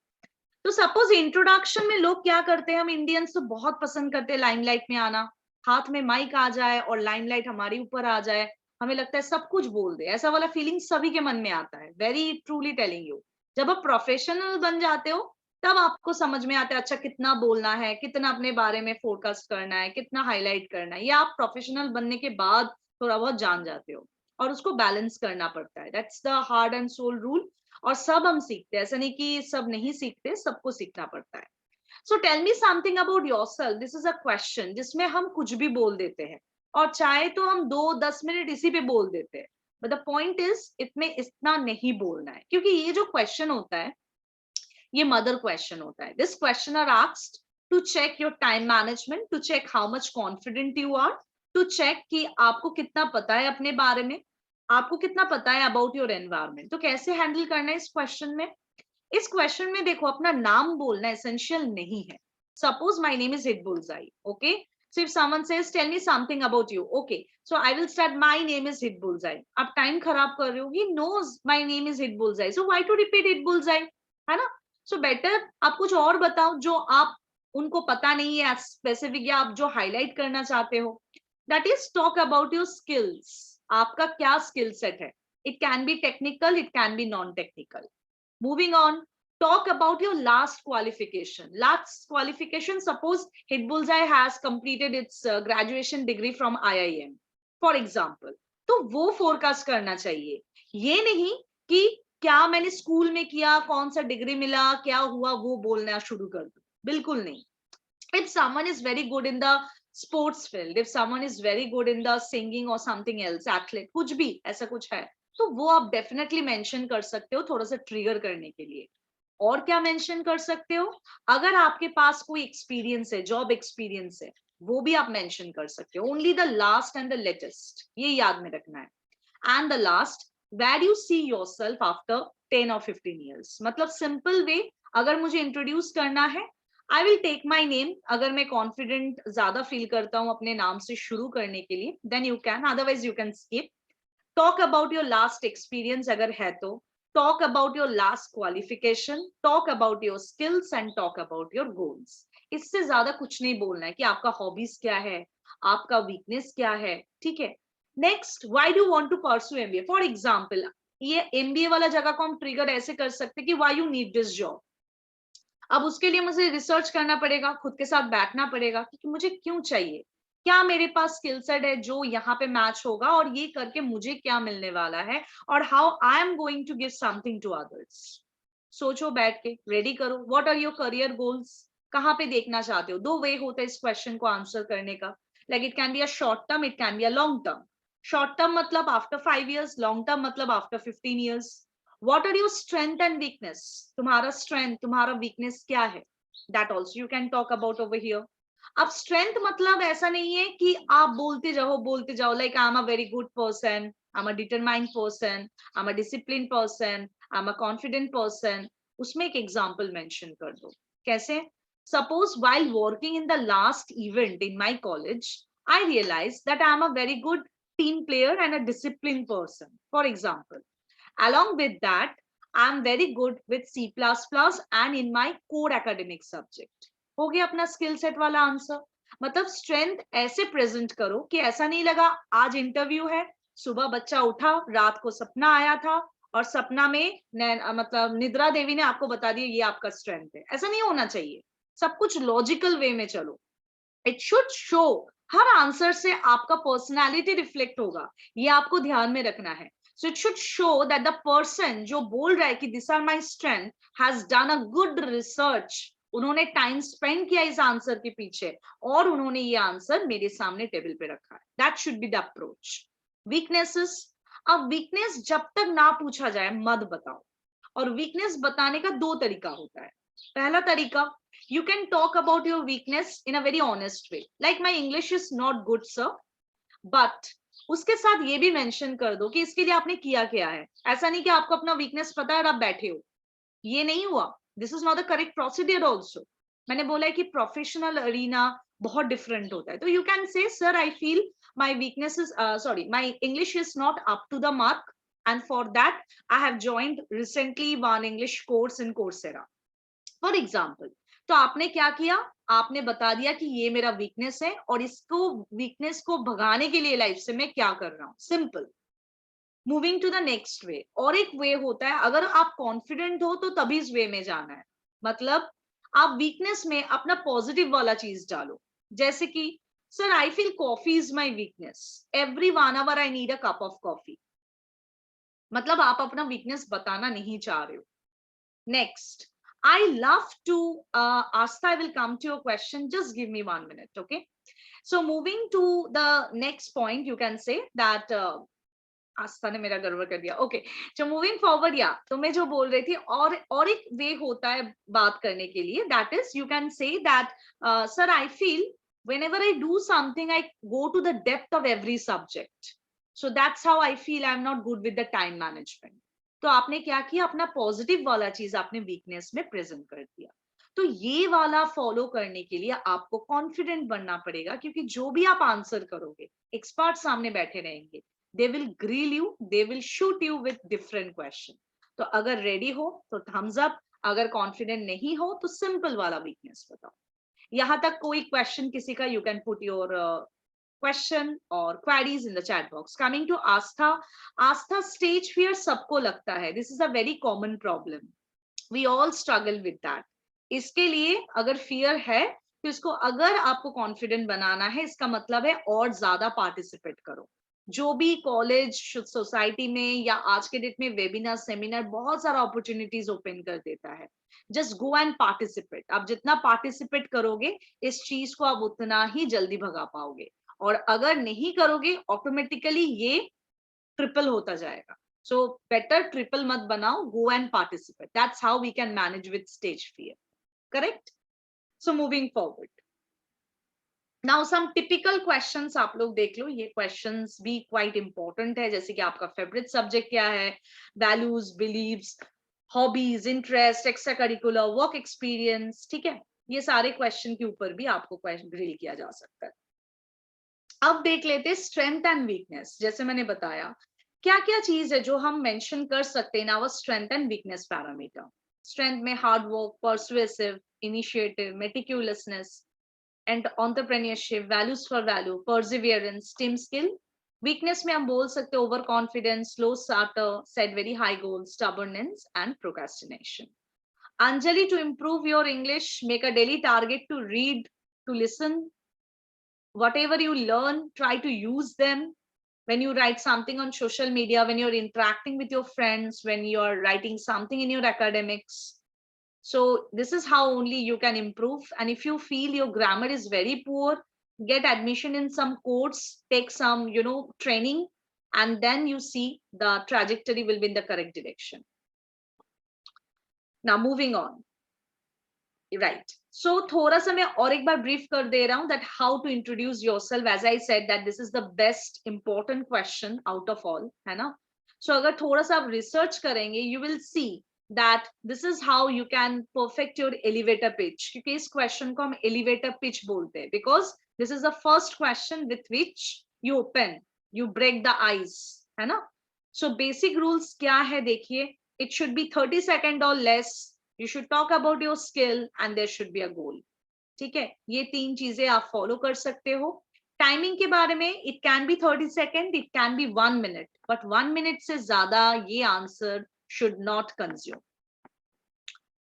तो सपोज इंट्रोडक्शन में लोग क्या करते हैं, हम इंडियंस तो बहुत पसंद करते हैं लाइमलाइट में आना, हाथ में माइक आ जाए और लाइमलाइट हमारे ऊपर आ जाए, हमें लगता है सब कुछ बोल दे, ऐसा वाला फीलिंग सभी के मन में आता है. वेरी ट्रूली टेलिंग यू, जब आप प्रोफेशनल बन जाते हो तब आपको समझ में आता है अच्छा कितना बोलना है, कितना अपने बारे में फोरकास्ट करना है, कितना हाईलाइट करना है. ये आप प्रोफेशनल बनने के बाद थोड़ा बहुत जान जाते हो और उसको बैलेंस करना पड़ता है. That's the hard and sole rule. और सब हम सीखते हैं, ऐसा नहीं कि सब नहीं सीखते, सबको सीखना पड़ता है. So tell me something about yourself. This is a question जिसमें हम कुछ भी बोल देते हैं और चाहे तो हम 2-10 मिनट इसी पे बोल देते हैं. बट द पॉइंट इज इसमें इतना नहीं बोलना है, क्योंकि ये जो क्वेश्चन होता है ये मदर क्वेश्चन होता है. This question are asked to check your time management, to check how much confident you are, to check कि आपको कितना पता है अपने बारे में, आपको कितना पता है अबाउट योर एनवायरमेंट. तो कैसे हैंडल करना है इस क्वेश्चन में? इस क्वेश्चन में देखो, अपना नाम बोलना एसेंशियल नहीं है. Suppose my name is hit bullseye, okay. So if someone says tell me something about you, okay, so I will start my name is hit bullseye. आप टाइम खराब कर रहे हो, he knows my name is hit bullseye, so why to repeat hit bullseye, है ना? So better आप कुछ और बताओ जो आप उनको पता नहीं है स्पेसिफिक, या आप जो हाईलाइट करना चाहते हो. That is talk about your skills. आपका क्या स्किल सेट है. It can B technical, it can B non technical. Moving on, talk about your last qualification. Last qualification, suppose Hit Bullseye has completed its graduation degree from IIM, for example. तो वो forecast करना चाहिए, ये नहीं कि क्या मैंने school में किया, कौन सा डिग्री मिला, क्या हुआ, वो बोलना शुरू कर दो. बिल्कुल नहीं. If someone is very good in the sports field, if someone is very good in the singing or something else, athlete, कुछ भी ऐसा कुछ है, तो वो आप डेफिनेटली मेंशन कर सकते हो थोड़ा सा ट्रिगर करने के लिए. और क्या मेंशन कर सकते हो, अगर आपके पास कोई एक्सपीरियंस है, जॉब एक्सपीरियंस है, वो भी आप मेंशन कर सकते हो. Only the last and the latest, ये याद में रखना है. And the last, where you see yourself after 10 or 15 years. मतलब सिंपल वे, अगर मुझे इंट्रोड्यूस करना है, I will take my name. अगर मैं कॉन्फिडेंट ज्यादा फील करता हूँ अपने नाम से शुरू करने के लिए, then you can, otherwise you can skip. Talk about your last experience अगर है तो, talk about your last qualification, talk about your skills and talk about your goals. इससे ज्यादा कुछ नहीं बोलना है कि आपका हॉबीज क्या है, आपका वीकनेस क्या है. ठीक है. Next, why do want to pursue MBA. For example, ये एमबीए वाला जगह को हम ट्रिगर ऐसे कर सकते हैं कि why you need this job. अब उसके लिए मुझे रिसर्च करना पड़ेगा, खुद के साथ बैठना पड़ेगा कि मुझे क्यों चाहिए, क्या मेरे पास स्किल सेट है जो यहाँ पे मैच होगा, और ये करके मुझे क्या मिलने वाला है, और how I am going to give something to others. सोचो बैठ के, रेडी करो. What are your career goals, कहाँ पे देखना चाहते हो. दो वे होता है इस क्वेश्चन को आंसर करने का. Like it can be a short term, it can be a long term. Short term मतलब आफ्टर 5 years, लॉन्ग टर्म मतलब after 15 years. What are your strength and weakness? तुम्हारा strength, तुम्हारा weakness क्या है? That also you can talk about over here. अब strength मतलब ऐसा नहीं है कि आप बोलते जाओ like I am a very good person, I am a determined person, I am a discipline person, I am a confident person. उसमें एक एग्जांपल मेंशन कर दो। कैसे? Suppose while working in the last event in my college, I realized that I am a very good team player and a disciplined person. For example, along with that, I am very good with C++ and in my core academic subject. हो गया अपना skill set वाला answer. मतलब strength ऐसे present करो कि ऐसा नहीं लगा आज इंटरव्यू है, सुबह बच्चा उठा, रात को सपना आया था और सपना में मतलब निद्रा देवी ने आपको बता दिया ये आपका स्ट्रेंथ है। ऐसा नहीं होना चाहिए। सब कुछ लॉजिकल वे में चलो। It should show, her answer से आपका पर्सनालिटी रिफ्लेक्ट होगा, ये आपको ध्यान में रखना है। So it should show that the person जो बोल रहा है कि this are my strength has done a good research, उन्होंने टाइम स्पेंड किया इस आंसर के पीछे और उन्होंने ये आंसर मेरे सामने टेबल पे रखा है। That should be the approach. Weaknesses, अब वीकनेस जब तक ना पूछा जाए मत बताओ। और वीकनेस बताने का दो तरीका होता है। पहला तरीका, you can talk about your weakness in a very honest way, like my English is not good sir, but उसके साथ ये भी मेंशन कर दो कि इसके लिए आपने किया क्या है। ऐसा नहीं कि आपको अपना वीकनेस पता है और आप बैठे हो, ये नहीं हुआ। This is not the correct procedure also. मैंने बोला है कि प्रोफेशनल अरीना बहुत डिफरेंट होता है। तो you can say sir I feel my weakness is sorry my English is not up to the mark and for that I have joined recently one English course in Coursera, for example. तो आपने क्या किया, आपने बता दिया कि ये मेरा वीकनेस है और इसको वीकनेस को भगाने के लिए लाइफ से मैं क्या कर रहा हूं। Simple. Moving to the next way, और एक वे होता है अगर आप कॉन्फिडेंट हो तो तभी इस वे में जाना है। मतलब आप वीकनेस में अपना पॉजिटिव वाला चीज डालो। जैसे कि sir I feel coffee is my weakness, every 1 hour I need a cup of coffee. मतलब आप अपना वीकनेस बताना नहीं चाह रहे हो। Next, I love to, Astha, I will come to your question. Just give me 1 minute, okay? So moving to the next point, you can say that, आस्था ने मेरा गड़बड़ कर दिया। ओके, so moving forward, या तो मैं जो बोल रही थी, और एक वे होता है बात करने के लिए, that is you can say that, sir I feel whenever I do something I go to the depth of every subject, so that's how I feel I'm not good with the time management. तो आपने क्या किया, अपना positive वाला चीज आपने weakness में present कर दिया। तो ये वाला फॉलो करने के लिए आपको कॉन्फिडेंट बनना पड़ेगा, क्योंकि जो भी आप आंसर करोगे एक्सपर्ट सामने बैठे रहेंगे, they will grill you, they will shoot you with different question. तो अगर रेडी हो तो थम्स अप, अगर कॉन्फिडेंट नहीं हो तो सिंपल वाला वीकनेस बताओ। यहां तक कोई क्वेश्चन किसी का, you can put your question और queries in the chat box. Coming to Aastha, Aastha stage fear सबको लगता है, this is a very common problem, we all struggle with that. इसके लिए अगर फियर है तो इसको, अगर आपको कॉन्फिडेंट बनाना है, इसका मतलब है और ज्यादा पार्टिसिपेट करो। जो भी कॉलेज सोसाइटी में या आज के डेट में वेबिनार सेमिनार बहुत सारा अपॉर्चुनिटीज ओपन कर देता है। Just go and participate. आप जितना पार्टिसिपेट करोगे इस चीज को आप उतना ही जल्दी भगा पाओगे, और अगर नहीं करोगे ऑटोमेटिकली ये ट्रिपल होता जाएगा। So better triple mat banao, go and participate. That's how we can manage with stage fear. Correct? So moving forward. Now some typical questions आप लोग देख लो, ये questions भी quite important है, जैसे कि आपका favorite subject क्या है, values, beliefs, hobbies, interest, extracurricular, work experience, ठीक है? ये सारे question के ऊपर भी आपको grill किया जा सकता है। अब देख लेते हैं strength and weakness। जैसे मैंने बताया क्या क्या चीज है जो हम मेंशन कर सकते हैं our strength and weakness parameter. Strength में hard work, persuasive, initiative, meticulousness and entrepreneurship, values for value, perseverance, team skill. Weakness में हम बोल सकते हैं over confidence, slow starter, set very high goals, stubbornness and procrastination. Anjali, to improve your English, make a daily target to read, to listen, whatever you learn, try to use them. When you write something on social media, when you're interacting with your friends, when you're writing something in your academics. So this is how only you can improve. And if you feel your grammar is very poor, get admission in some course, take some, training, and then you see the trajectory will be in the correct direction. Now moving on. Right. So थोड़ा सा मैं और एक बार brief कर दे रहा हूँ that how to introduce yourself. As I said that this is the best important question out of all, है ना? So अगर थोड़ा सा आप research करेंगे, you will see that this is how you can perfect your elevator pitch. क्योंकि इस question को हम elevator pitch बोलते हैं because this is the first question with which you open, you break the ice, है ना? So basic rules क्या है देखिए, it should be 30 seconds or less. You should talk about your skill and there should be a goal. ठीक है, ये 3 चीजें आप फॉलो कर सकते हो. टाइमिंग के बारे में it can be 30 seconds, it can be 1 minute, but 1 minute से ज्यादा ये answer should not consume.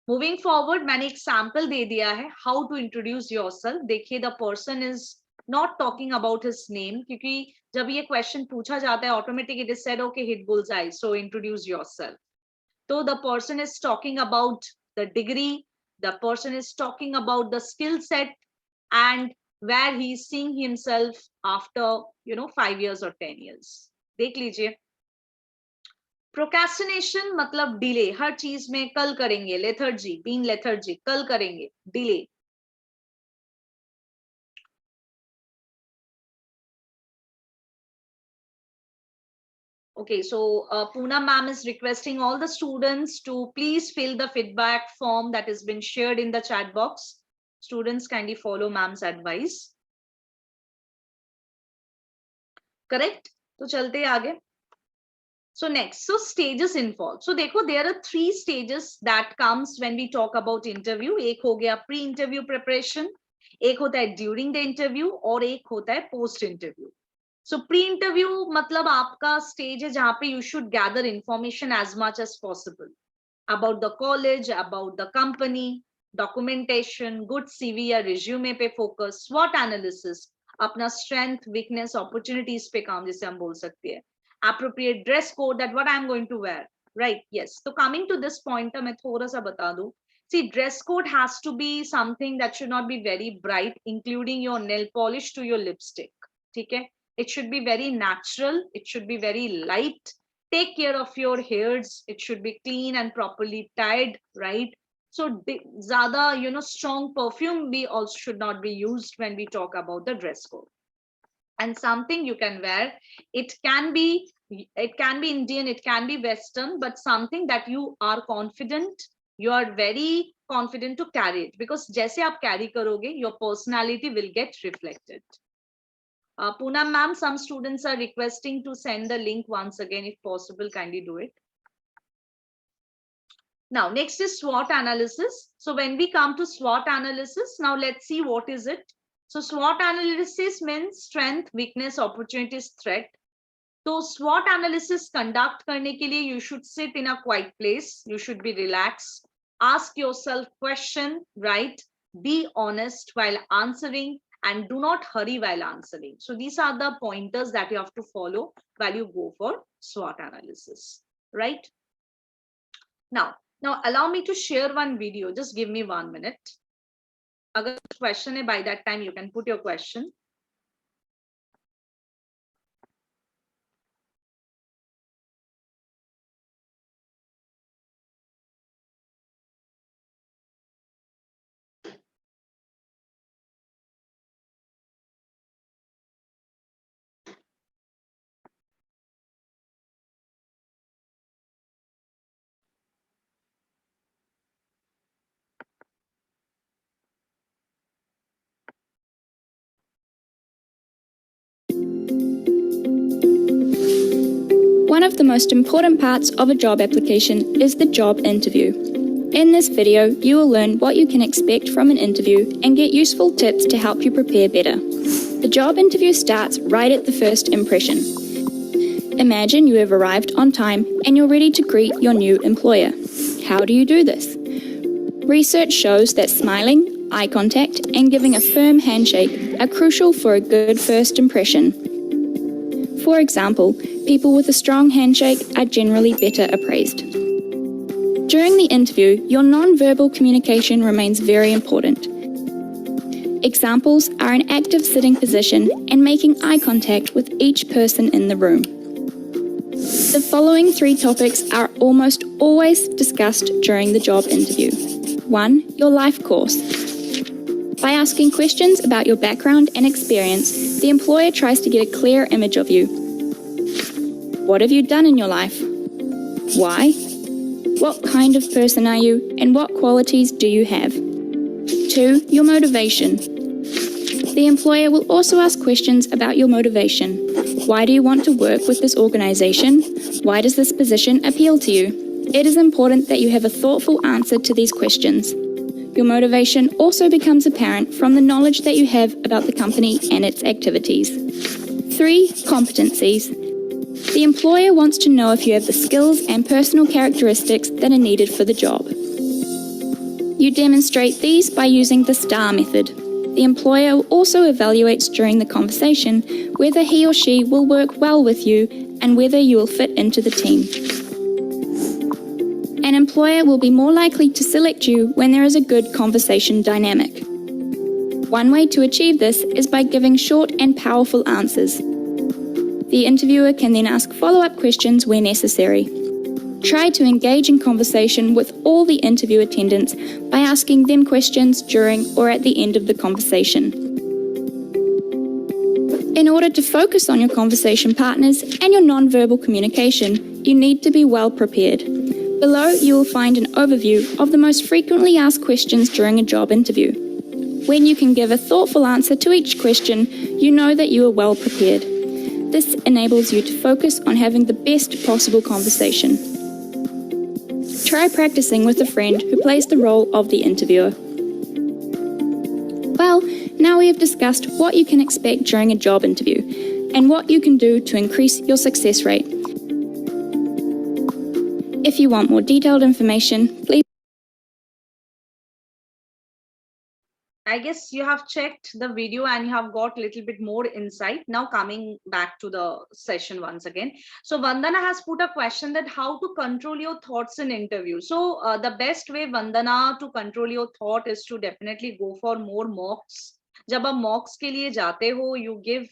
Moving forward, मैंने एक सैंपल दे दिया है how to introduce yourself. देखिए the person is not talking about his name क्योंकि जब ये क्वेश्चन पूछा जाता है automatic it is said okay hit bullseye, so introduce yourself. So the person is talking about the degree, the person is talking about the skill set and where he is seeing himself after 5 years or 10 years. देख लीजिए. Procrastination मतलब delay. हर चीज में कल करेंगे. Lethargy, being lethargy, कल करेंगे. Delay. Okay, so Poonam ma'am is requesting all the students to please fill the feedback form that has been shared in the chat box. Students kindly follow ma'am's advice. Correct? तो चलते आगे. So next, so stages involved. So देखो, there are 3 stages that comes when we talk about interview. एक हो गया pre-interview preparation, एक होता है during the interview और एक होता है post-interview. So pre-interview मतलब आपका stage है जहाँ पे you should gather information as much as possible about the college, about the company, documentation, good CV या resume पे focus, SWOT analysis, अपना strength, weakness, opportunities पे काम जिसे हम बोल सकते हैं, appropriate dress code that what I'm going to wear, right? Yes. So coming to this point, मैं थोड़ा सा बता दूं. See, dress code has to be something that should not be very bright, including your nail polish to your lipstick. ठीक है? It should be very natural. It should be very light. Take care of your hairs. It should be clean and properly tied, right? So zyada, strong perfume we also should not be used when we talk about the dress code. And something you can wear, it can be Indian, it can be Western, but something that you are confident, you are very confident to carry it, because jaise aap carry karoge, your personality will get reflected. Poonam ma'am, some students are requesting to send the link once again, if possible, kindly do it. Now, next is SWOT analysis. So when we come to SWOT analysis, now let's see what is it. So SWOT analysis means strength, weakness, opportunities, threat. So SWOT analysis conduct करने के लिए you should sit in a quiet place. You should be relaxed. Ask yourself question, right? Be honest while answering and do not hurry while answering. So these are the pointers that you have to follow while you go for SWOT analysis, right? Now allow me to share one video. Just give me 1 minute. Agar question hai, by that time you can put your question. One of the most important parts of a job application is the job interview. In this video, you will learn what you can expect from an interview and get useful tips to help you prepare better. The job interview starts right at the first impression. Imagine you have arrived on time and you're ready to greet your new employer. How do you do this? Research shows that smiling, eye contact, and giving a firm handshake are crucial for a good first impression. For example, people with a strong handshake are generally better appraised. During the interview, your non-verbal communication remains very important. Examples are an active sitting position and making eye contact with each person in the room. The following 3 topics are almost always discussed during the job interview. 1. Your life course. By asking questions about your background and experience, the employer tries to get a clear image of you. What have you done in your life? Why? What kind of person are you, and what qualities do you have? 2. Your motivation. The employer will also ask questions about your motivation. Why do you want to work with this organization? Why does this position appeal to you? It is important that you have a thoughtful answer to these questions. Your motivation also becomes apparent from the knowledge that you have about the company and its activities. 3. Competencies. The employer wants to know if you have the skills and personal characteristics that are needed for the job. You demonstrate these by using the STAR method. The employer also evaluates during the conversation whether he or she will work well with you and whether you will fit into the team. An employer will be more likely to select you when there is a good conversation dynamic. One way to achieve this is by giving short and powerful answers. The interviewer can then ask follow-up questions where necessary. Try to engage in conversation with all the interview attendants by asking them questions during or at the end of the conversation. In order to focus on your conversation partners and your non-verbal communication, you need to be well prepared. Below, you will find an overview of the most frequently asked questions during a job interview. When you can give a thoughtful answer to each question, you know that you are well prepared. This enables you to focus on having the best possible conversation. Try practicing with a friend who plays the role of the interviewer. Well, now we have discussed what you can expect during a job interview and what you can do to increase your success rate. If you want more detailed information, please. I guess you have checked the video and you have got a little bit more insight. Now coming back to the session once again. So Vandana has put a question that how to control your thoughts in interview. So the best way, Vandana, to control your thought is to definitely go for more mocks. जब आप mocks के लिए जाते हो, you give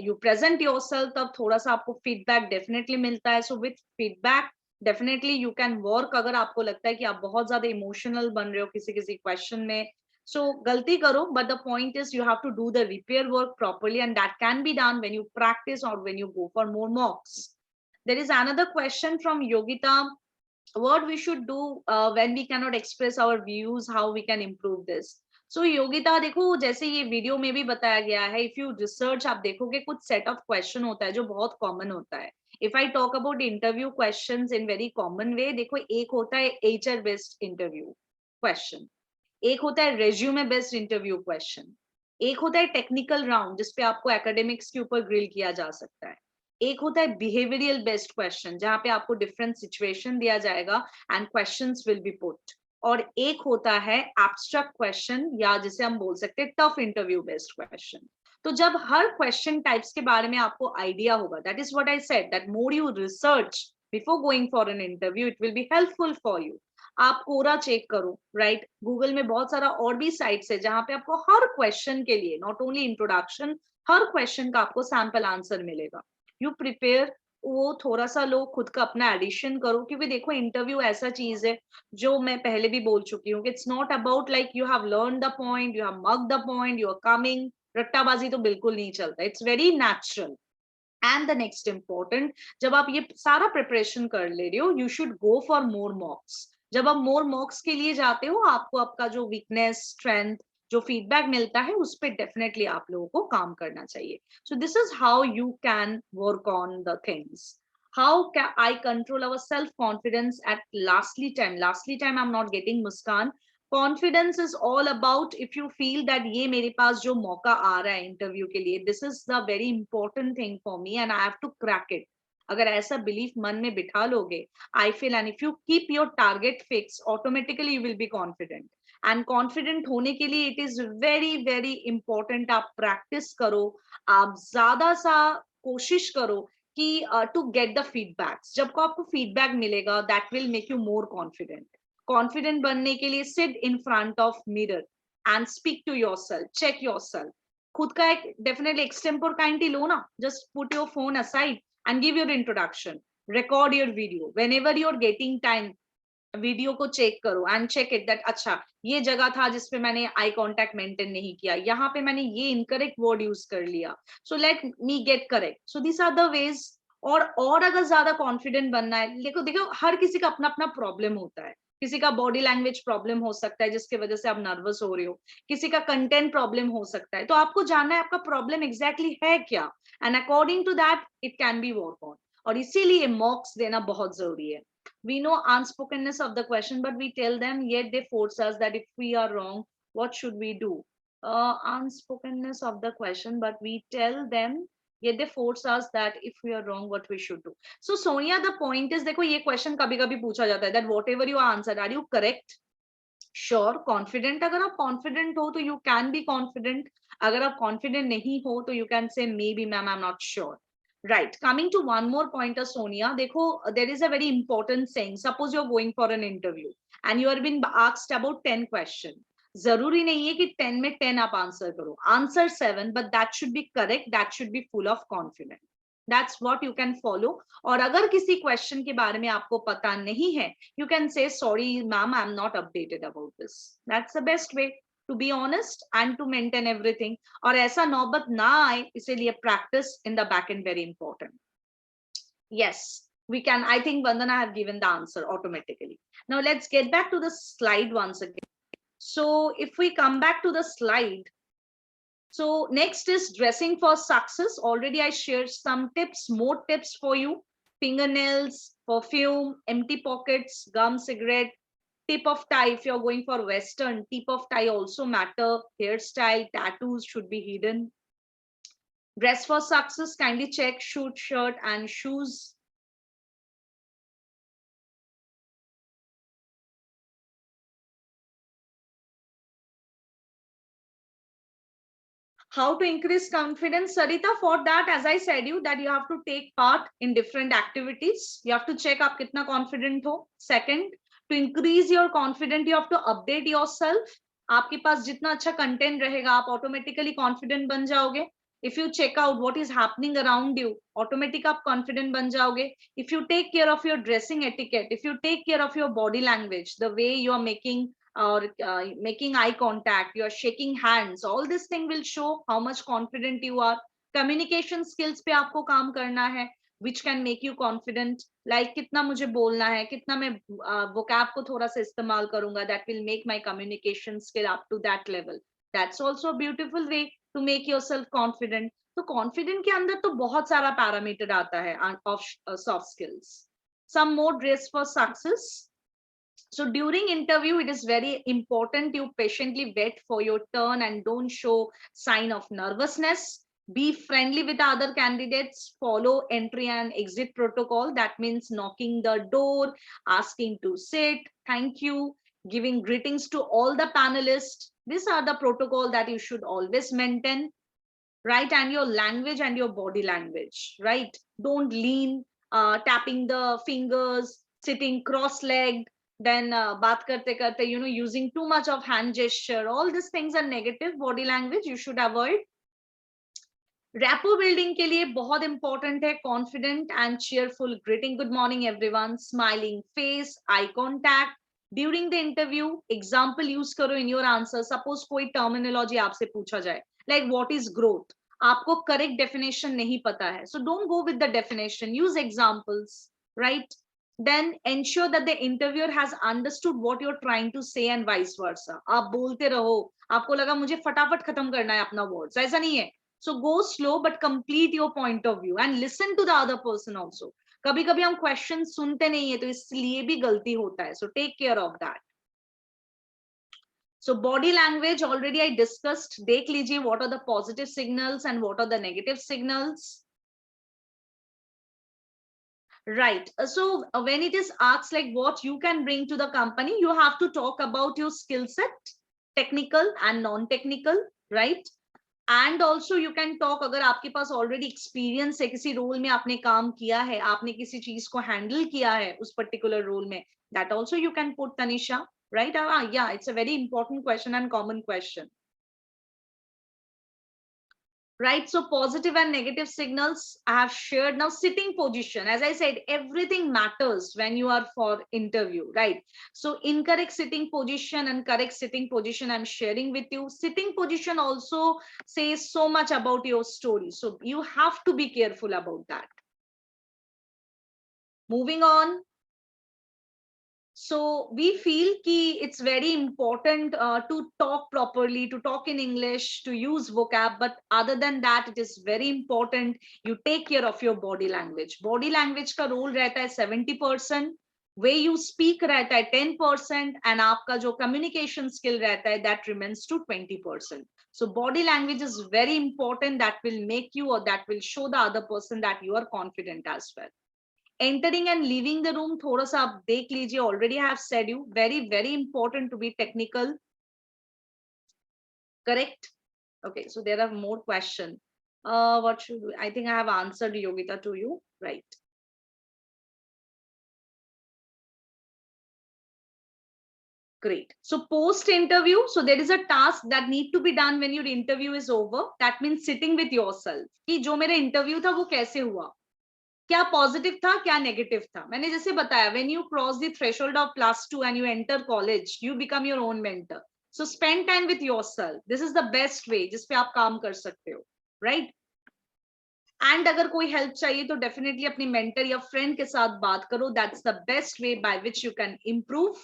you present yourself, तब थोड़ा सा आपको feedback definitely मिलता है. So with feedback, definitely you can work. अगर आपको लगता है कि आप बहुत ज्यादा इमोशनल बन रहे हो किसी किसी क्वेश्चन में, सो गलती करो, but the point is you have to do the repair work properly and that can be done when you practice और when you go for more mocks. There is another question from Yogita, what we should do when we cannot express our views, how we can improve this. So Yogita देखो, जैसे ये video में भी बताया गया है, if you research आप देखोगे कुछ सेट ऑफ क्वेश्चन होता है जो बहुत कॉमन होता है. If I talk about interview questions in very common वे, देखो एक होता है एचआर बेस्ड इंटरव्यू क्वेश्चन, एक होता है रेज्यूमे बेस्ड इंटरव्यू क्वेश्चन, एक होता है टेक्निकल राउंड जिसपे आपको एकेडमिक्स के ऊपर ग्रिल किया जा सकता है, एक होता है बिहेवियरल बेस्ड क्वेश्चन जहां पे आपको डिफरेंट सिचुएशन दिया जाएगा and questions will B put, और एक होता है एब्स्ट्रैक्ट क्वेश्चन या जिसे हम बोल सकते हैं टफ इंटरव्यू बेस्ड क्वेश्चन. तो जब हर क्वेश्चन टाइप्स के बारे में आपको आइडिया होगा, that is what I said, that more you research before going for an interview, it will be helpful for you. आप कोरा चेक करो, राइट? गूगल में बहुत सारा और भी साइट्स है जहां पे आपको हर क्वेश्चन के लिए, not only introduction, her question का आपको सैंपल आंसर मिलेगा. यू प्रिपेयर, वो थोड़ा सा लो, खुद का अपना एडिशन करो, क्योंकि देखो इंटरव्यू ऐसा चीज है जो मैं पहले भी बोल चुकी हूँ, it's not about like you have learn the point, you have mug the point, you are coming. रट्टाबाजी तो बिल्कुल नहीं चलता, it's very natural. And the next important, जब आप ये सारा प्रिपरेशन कर ले रहे हो, you should go for more mocks. जब आप मोर मॉक्स के लिए जाते हो, आपको आपका जो वीकनेस, स्ट्रेंथ, जो फीडबैक मिलता है उस पर डेफिनेटली आप लोगों को काम करना चाहिए. So this is how you can work on the things. How can I control our self confidence eight lastly time I am not getting Muskan. Confidence is all about, if you feel that ये मेरे पास जो मौका आ रहा है interview के लिए, this is the very important thing for me and I have to crack it. अगर ऐसा बिलीफ मन में बिठा लोगे, I feel, and if you keep your target fix, automatically you will be confident. And confident होने के लिए it is very very important, आप प्रैक्टिस करो, आप ज्यादा सा कोशिश करो कि टू गेट द फीडबैक्स. जब को आपको फीडबैक मिलेगा, that will make you more confident. Confident बनने के लिए sit in front of mirror and speak to yourself, check yourself. खुद का एक डेफिनेटली एक्सटेम्पोर काइंडली लो ना, just put your phone aside and give your introduction, record your video whenever you're getting time. Video को check करो and check it that अच्छा ये जगह था जिसपे मैंने आई कांटेक्ट मेंटेन नहीं किया, यहाँ पे मैंने ये इनकरेक्ट वर्ड यूज कर लिया, so let me get correct. So this are the ways. और अगर ज्यादा कॉन्फिडेंट बनना है, देखो देखो हर किसी का अपना अपना प्रॉब्लम होता है। किसी का बॉडी लैंग्वेज प्रॉब्लम हो सकता है जिसकी वजह से आप नर्वस हो रहे हो, किसी का कंटेंट प्रॉब्लम हो सकता है, तो आपको जानना है आपका प्रॉब्लम एग्जैक्टली है क्या, and according to that it can be work on. और इसीलिए मॉक्स देना बहुत जरूरी है। We know unspokenness of the question, but we tell them, yet they force us that if we are wrong, what should we do? Unspokenness of the question, but we tell them, yet they force us that if we are wrong, what we should do. So Sonia, the point is, देखो ये question कभी कभी पूछा जाता है that whatever you answered, are you correct? Sure, confident, अगर आप confident हो तो you can be confident. अगर आप confident नहीं हो तो you can say maybe ma'am I'm not sure. Right. Coming to one more pointer, Sonia, देखो there is a very important saying. Suppose you're going for an interview and you are being asked about 10 questions. जरूरी नहीं है कि 10 में 10 आप answer करो. Answer 7, but that should be correct. That should be full of confidence. That's what you can follow. और अगर किसी क्वेश्चन के बारे में आपको पता नहीं है, you can say sorry ma'am I'm not updated about this. That's the best way to be honest and to maintain everything. और ऐसा नौबत ना आए इसीलिए practice in the back end very important. Yes, we can. I think Vandana have given the answer automatically. Now let's get back to the slide once again. So if we come back to the slide, so next is dressing for success. Already I shared some tips, more tips for you. Fingernails, perfume, empty pockets, gum, cigarette, tip of tie. If you're going for Western, tip of tie also matter. Hairstyle, tattoos should be hidden. Dress for success, kindly check suit, shirt and shoes. How to increase confidence, Sarita? For that, as I said you, that you have to take part in different activities. You have to check आप कितना confident हो. Second, to increase your confidence, you have to update yourself. आपके पास जितना अच्छा content रहेगा, आप automatically confident बन जाओगे. If you check out what is happening around you, automatic आप confident बन जाओगे. If you take care of your dressing etiquette, if you take care of your body language, the way you are making or making eye contact, you are shaking hands, all this thing will show how much confident you are. Communication skills पे आपको काम करना है, which can make you confident. Like कितना मुझे बोलना है, कितना मैं vocab को थोड़ा सा इस्तेमाल करूंगा, that will make my communication skill up to that level. That's also a beautiful way to make yourself confident. तो confident के अंदर तो बहुत सारा parameter आता है of soft skills. Some more dress for success. So during interview, it is very important you patiently wait for your turn and don't show sign of nervousness. Be friendly with other candidates. Follow entry and exit protocol. That means knocking the door, asking to sit, thank you, giving greetings to all the panelists. These are the protocol that you should always maintain, right? And your language and your body language, right? Don't lean, tapping the fingers, sitting cross-legged, then baat karte karte, using too much of hand gesture. All these things are negative body language, you should avoid. Rapport building के लिए बहुत important है confident and cheerful greeting. Good morning everyone, smiling face, eye contact. During the interview, example use करो in your answer. Suppose कोई terminology आपसे पूछा जाए, like what is growth? आपको correct definition नहीं पता है, so don't go with the definition. Use examples, right? Then ensure that the interviewer has understood what you're trying to say and vice versa. आप बोलते रहो, आपको लगा मुझे फटाफट खत्म करना है अपना words, ऐसा नहीं है. So go slow but complete your point of view and listen to the other person also. कभी कभी हम क्वेश्चन सुनते नहीं है तो इसलिए भी गलती होता है, so take care of that. So body language already I discussed. देख लीजिए what are the positive signals and what are the negative signals. Right. So when it is asked like what you can bring to the company, you have to talk about your skill set, technical and non-technical, right? And also you can talk, अगर आपके पास already experience है, किसी role में आपने काम किया है, आपने किसी चीज को हैंडल किया है उस पर्टिकुलर रोल में, that also you can put Tanisha, right? या it's a very important question and common question. right? So positive and negative signals I have shared. Now sitting position, as I said, everything matters when you are for interview, right? So incorrect sitting position and correct sitting position I'm sharing with you. Sitting position also says so much about your story, so you have to be careful about that. Moving on, so we feel ki it's very important to talk properly, to talk in English, to use vocab. But other than that, it is very important you take care of your body language. Body language का role रहता है 70%, way you speak रहता है 10%, and आपका जो communication skill रहता है that remains to 20%. So body language is very important. That will make you, or that will show the other person that you are confident as well. Entering and leaving the room, थोड़ा सा आप देख लीजिए. Already I have said you, very important to be technical. Correct? Okay, so there are more questions. What should we, I think I have answered Yogita to you, right? Great. So post interview, so there is a task that need to be done when your interview is over. That means sitting with yourself कि जो मेरा interview था वो कैसे हुआ, क्या positive था क्या नेगेटिव था. मैंने जैसे बताया, when you cross the threshold of +2 and you enter college, you become your own mentor. So spend time with yourself. This is the best वे जिसपे आप काम कर सकते हो, राइट? एंड अगर कोई हेल्प चाहिए तो डेफिनेटली अपनी मेंटर या फ्रेंड के साथ बात करो. That's the best way by which you can improve.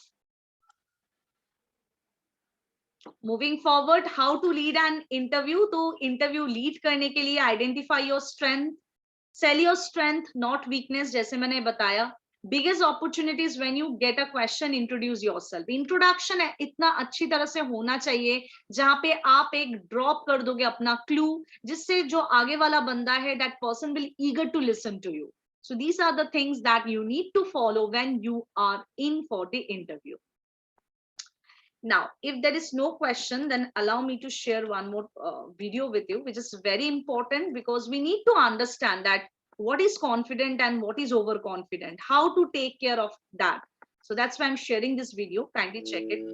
Moving forward, how to lead an interview. तो इंटरव्यू लीड करने के लिए identify your strength, sell your strength not weakness. जैसे मैंने बताया, biggest opportunities when you get a question, introduce yourself. Introduction इतना अच्छी तरह से होना चाहिए जहां पे आप एक ड्रॉप कर दोगे अपना क्लू, जिससे जो आगे वाला बंदा है, that person will eager to listen to you. So these are the things that you need to follow when you are in for the interview. Now, if there is no question, then allow me to share one more video with you, which is very important, because we need to understand that what is confident and what is overconfident, how to take care of that. So that's why I'm sharing this video. Kindly check it.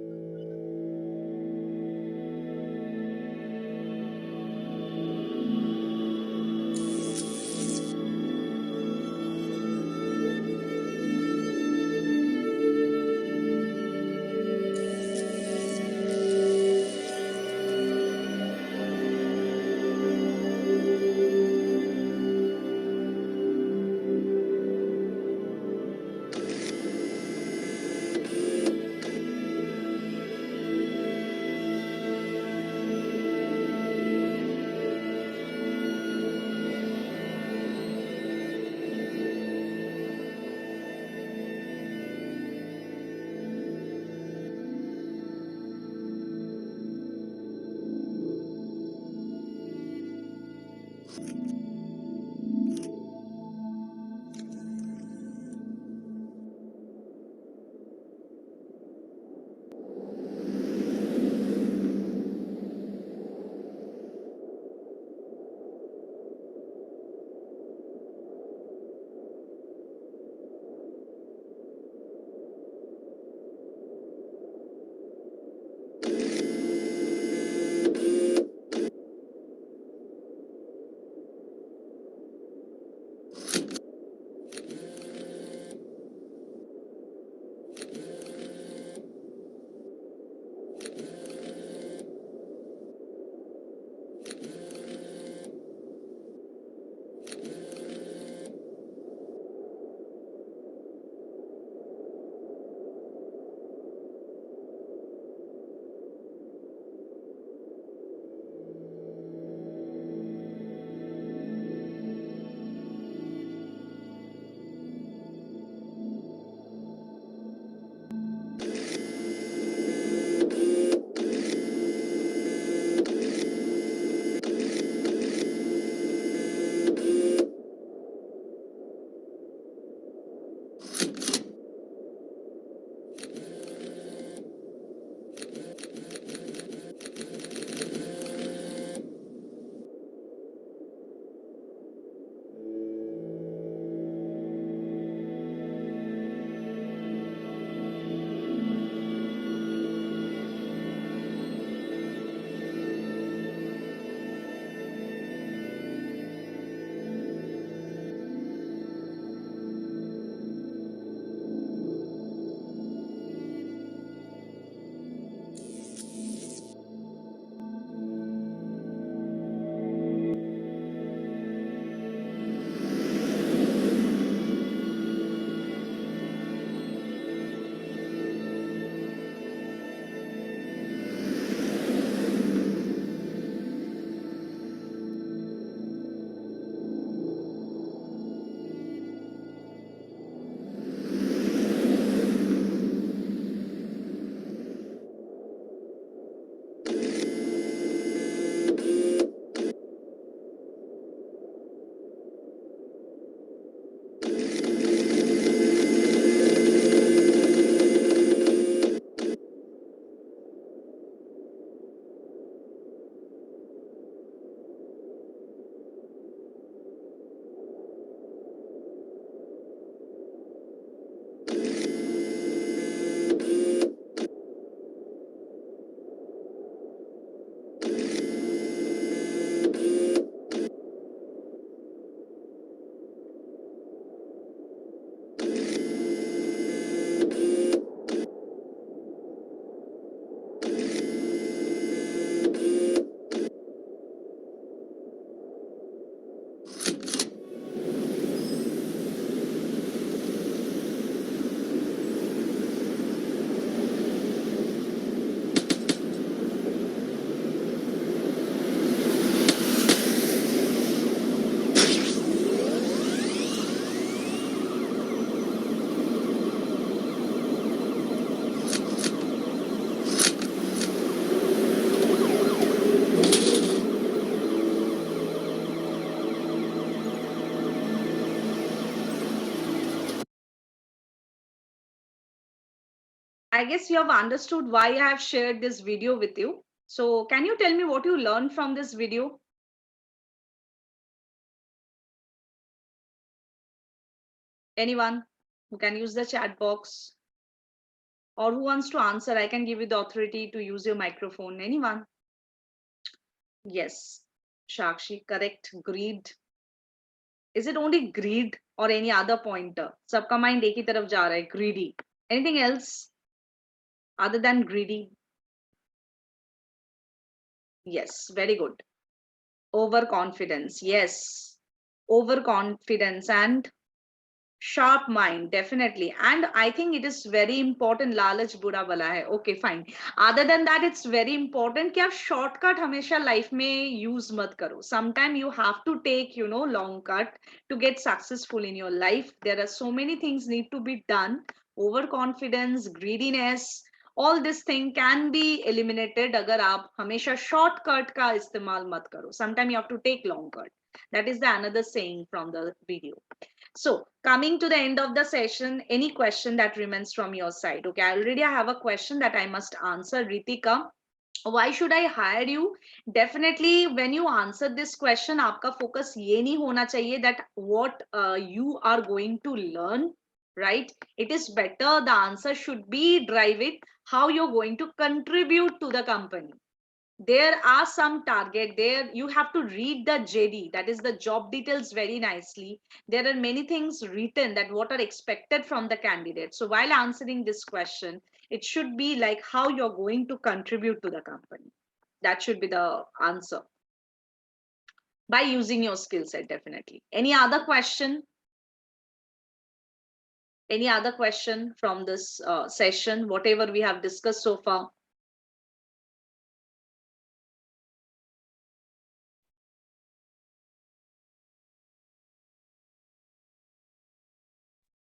I guess you have understood why I have shared this video with you. So can you tell me what you learned from this video? Anyone who can use the chat box or who wants to answer, I can give you the authority to use your microphone. Anyone? Yes, Shakshi, correct. Greed. Is it only greed or any other pointer? सबका mind एक ही तरफ जा रहा है, greedy. Anything else other than greedy? Yes, very good. Overconfidence. Yes, overconfidence and sharp mind, definitely. And I think it is very important. लालच बुरा भला है. Okay, fine. Other than that, it's very important कि आप shortcut हमेशा life में use मत करो. Sometime you have to take, long cut to get successful in your life. There are so many things need to be done. Overconfidence, greediness, all this thing can be eliminated अगर आप हमेशा shortcut का इस्तेमाल मत करो. Sometime you have to take long cut. That is the another saying from the video. So coming to the end of the session, any question that remains from your side? Okay, already I have a question that I must answer, Ritika. Why should I hire you? Definitely, when you answer this question, आपका focus ये नहीं होना चाहिए that what you are going to learn, right? It is better. The answer should be drive it how you're going to contribute to the company. There are some target there. You have to read the JD, that is the job details, very nicely. There are many things written that what are expected from the candidate. So while answering this question, it should be like how you're going to contribute to the company. That should be the answer by using your skill set. Definitely. Any other question? Any other question from this session, whatever we have discussed so far?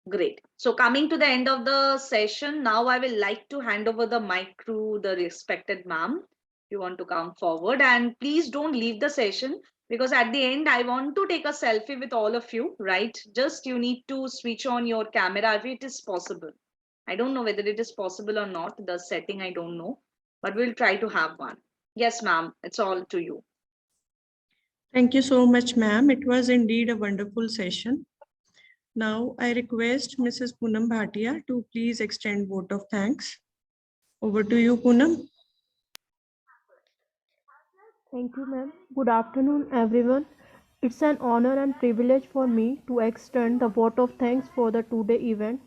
Great. So coming to the end of the session, now I will like to hand over the mic to the respected ma'am. You want to come forward, and please don't leave the session, because at the end I want to take a selfie with all of you, right? Just you need to switch on your camera if it is possible. I don't know whether it is possible or not. The setting, I don't know, but we'll try to have one. Yes, ma'am, it's all to you. Thank you so much, ma'am. It was indeed a wonderful session. Now I request Mrs. Poonam Bhatia to please extend vote of thanks. Over to you, Poonam. Thank you, ma'am. Good afternoon, everyone. It's an honor and privilege for me to extend the vote of thanks for the today event.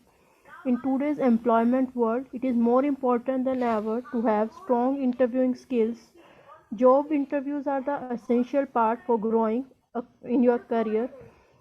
In today's employment world, it is more important than ever to have strong interviewing skills. Job interviews are the essential part for growing in your career.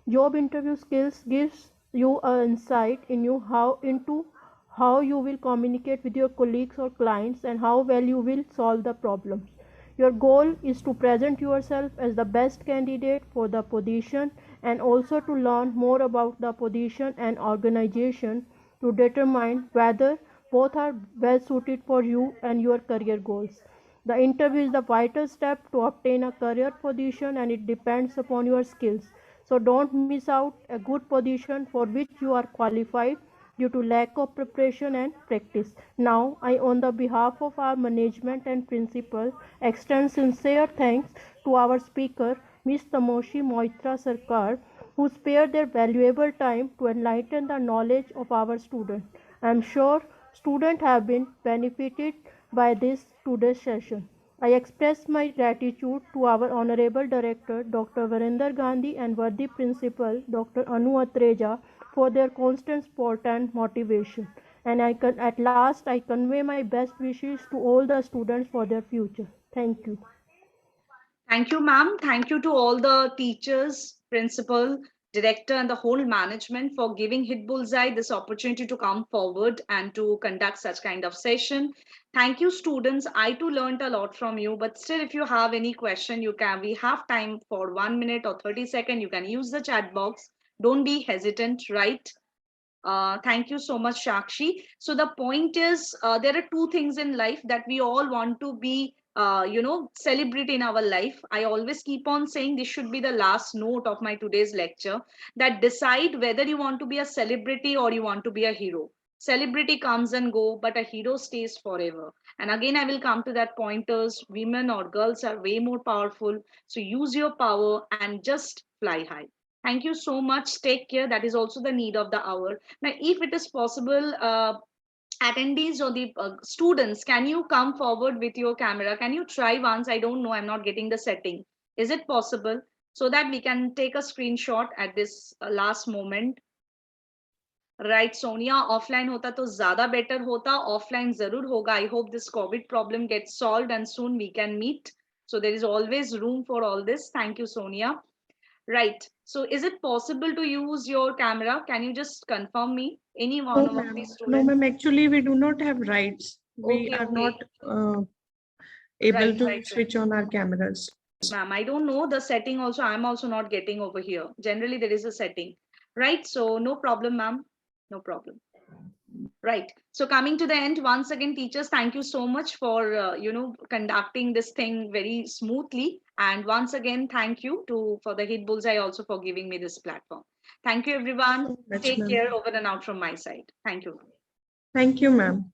Job interview skills gives you an insight into how you will communicate with your colleagues or clients and how well you will solve the problems. Your goal is to present yourself as the best candidate for the position and also to learn more about the position and organization to determine whether both are well suited for you and your career goals. The interview is the vital step to obtain a career position and it depends upon your skills. So don't miss out a good position for which you are qualified due to lack of preparation and practice. Now, I, on the behalf of our management and principal, extend sincere thanks to our speaker, Ms. Tamoshi Moitra Sarkar, who spared their valuable time to enlighten the knowledge of our students. I am sure students have been benefited by this today's session. I express my gratitude to our Honorable Director, Dr. Varinder Gandhi, and worthy Principal, Dr. Anu Atreja, for their constant support and motivation. And at last, I convey my best wishes to all the students for their future. Thank you. Thank you, ma'am. Thank you to all the teachers, principal, director, and the whole management for giving Hit Bullseye this opportunity to come forward and to conduct such kind of session. Thank you, students. I too learned a lot from you, but still, if you have any question, we have time for 1 minute or 30 seconds. You can use the chat box. Don't be hesitant, right? Thank you so much, Shakshi. So the point is, there are two things in life that we all want to be, celebrate in our life. I always keep on saying this should be the last note of my today's lecture, that decide whether you want to be a celebrity or you want to be a hero. Celebrity comes and go, but a hero stays forever. And again, I will come to that pointers. Women or girls are way more powerful. So use your power and just fly high. Thank you so much. Take care. That is also the need of the hour. Now, if it is possible, attendees or the students, can you come forward with your camera? Can you try once? I don't know. I'm not getting the setting. Is it possible? So that we can take a screenshot at this last moment. Right Sonia offline होता तो ज्यादा better होता offline जरूर होगा I hope this covid problem get solved and soon we can meet so there is always room for all this. Thank you, Sonia. Right, so is it possible to use your camera? Can you just confirm me? Any one of these No, students? ma'am, actually we do not have rights. We Okay, are okay. not able to switch on our cameras. Ma'am, I don't know the setting also. I'm also not getting over here. Generally, there is a setting. Right, so no problem, ma'am. No problem. Right. So coming to the end, once again, teachers, thank you so much for, conducting this thing very smoothly. And once again, thank you for the Hit Bullseye also for giving me this platform. Thank you, everyone. So much, Take ma'am. care. Over and out from my side. Thank you. Thank you, ma'am.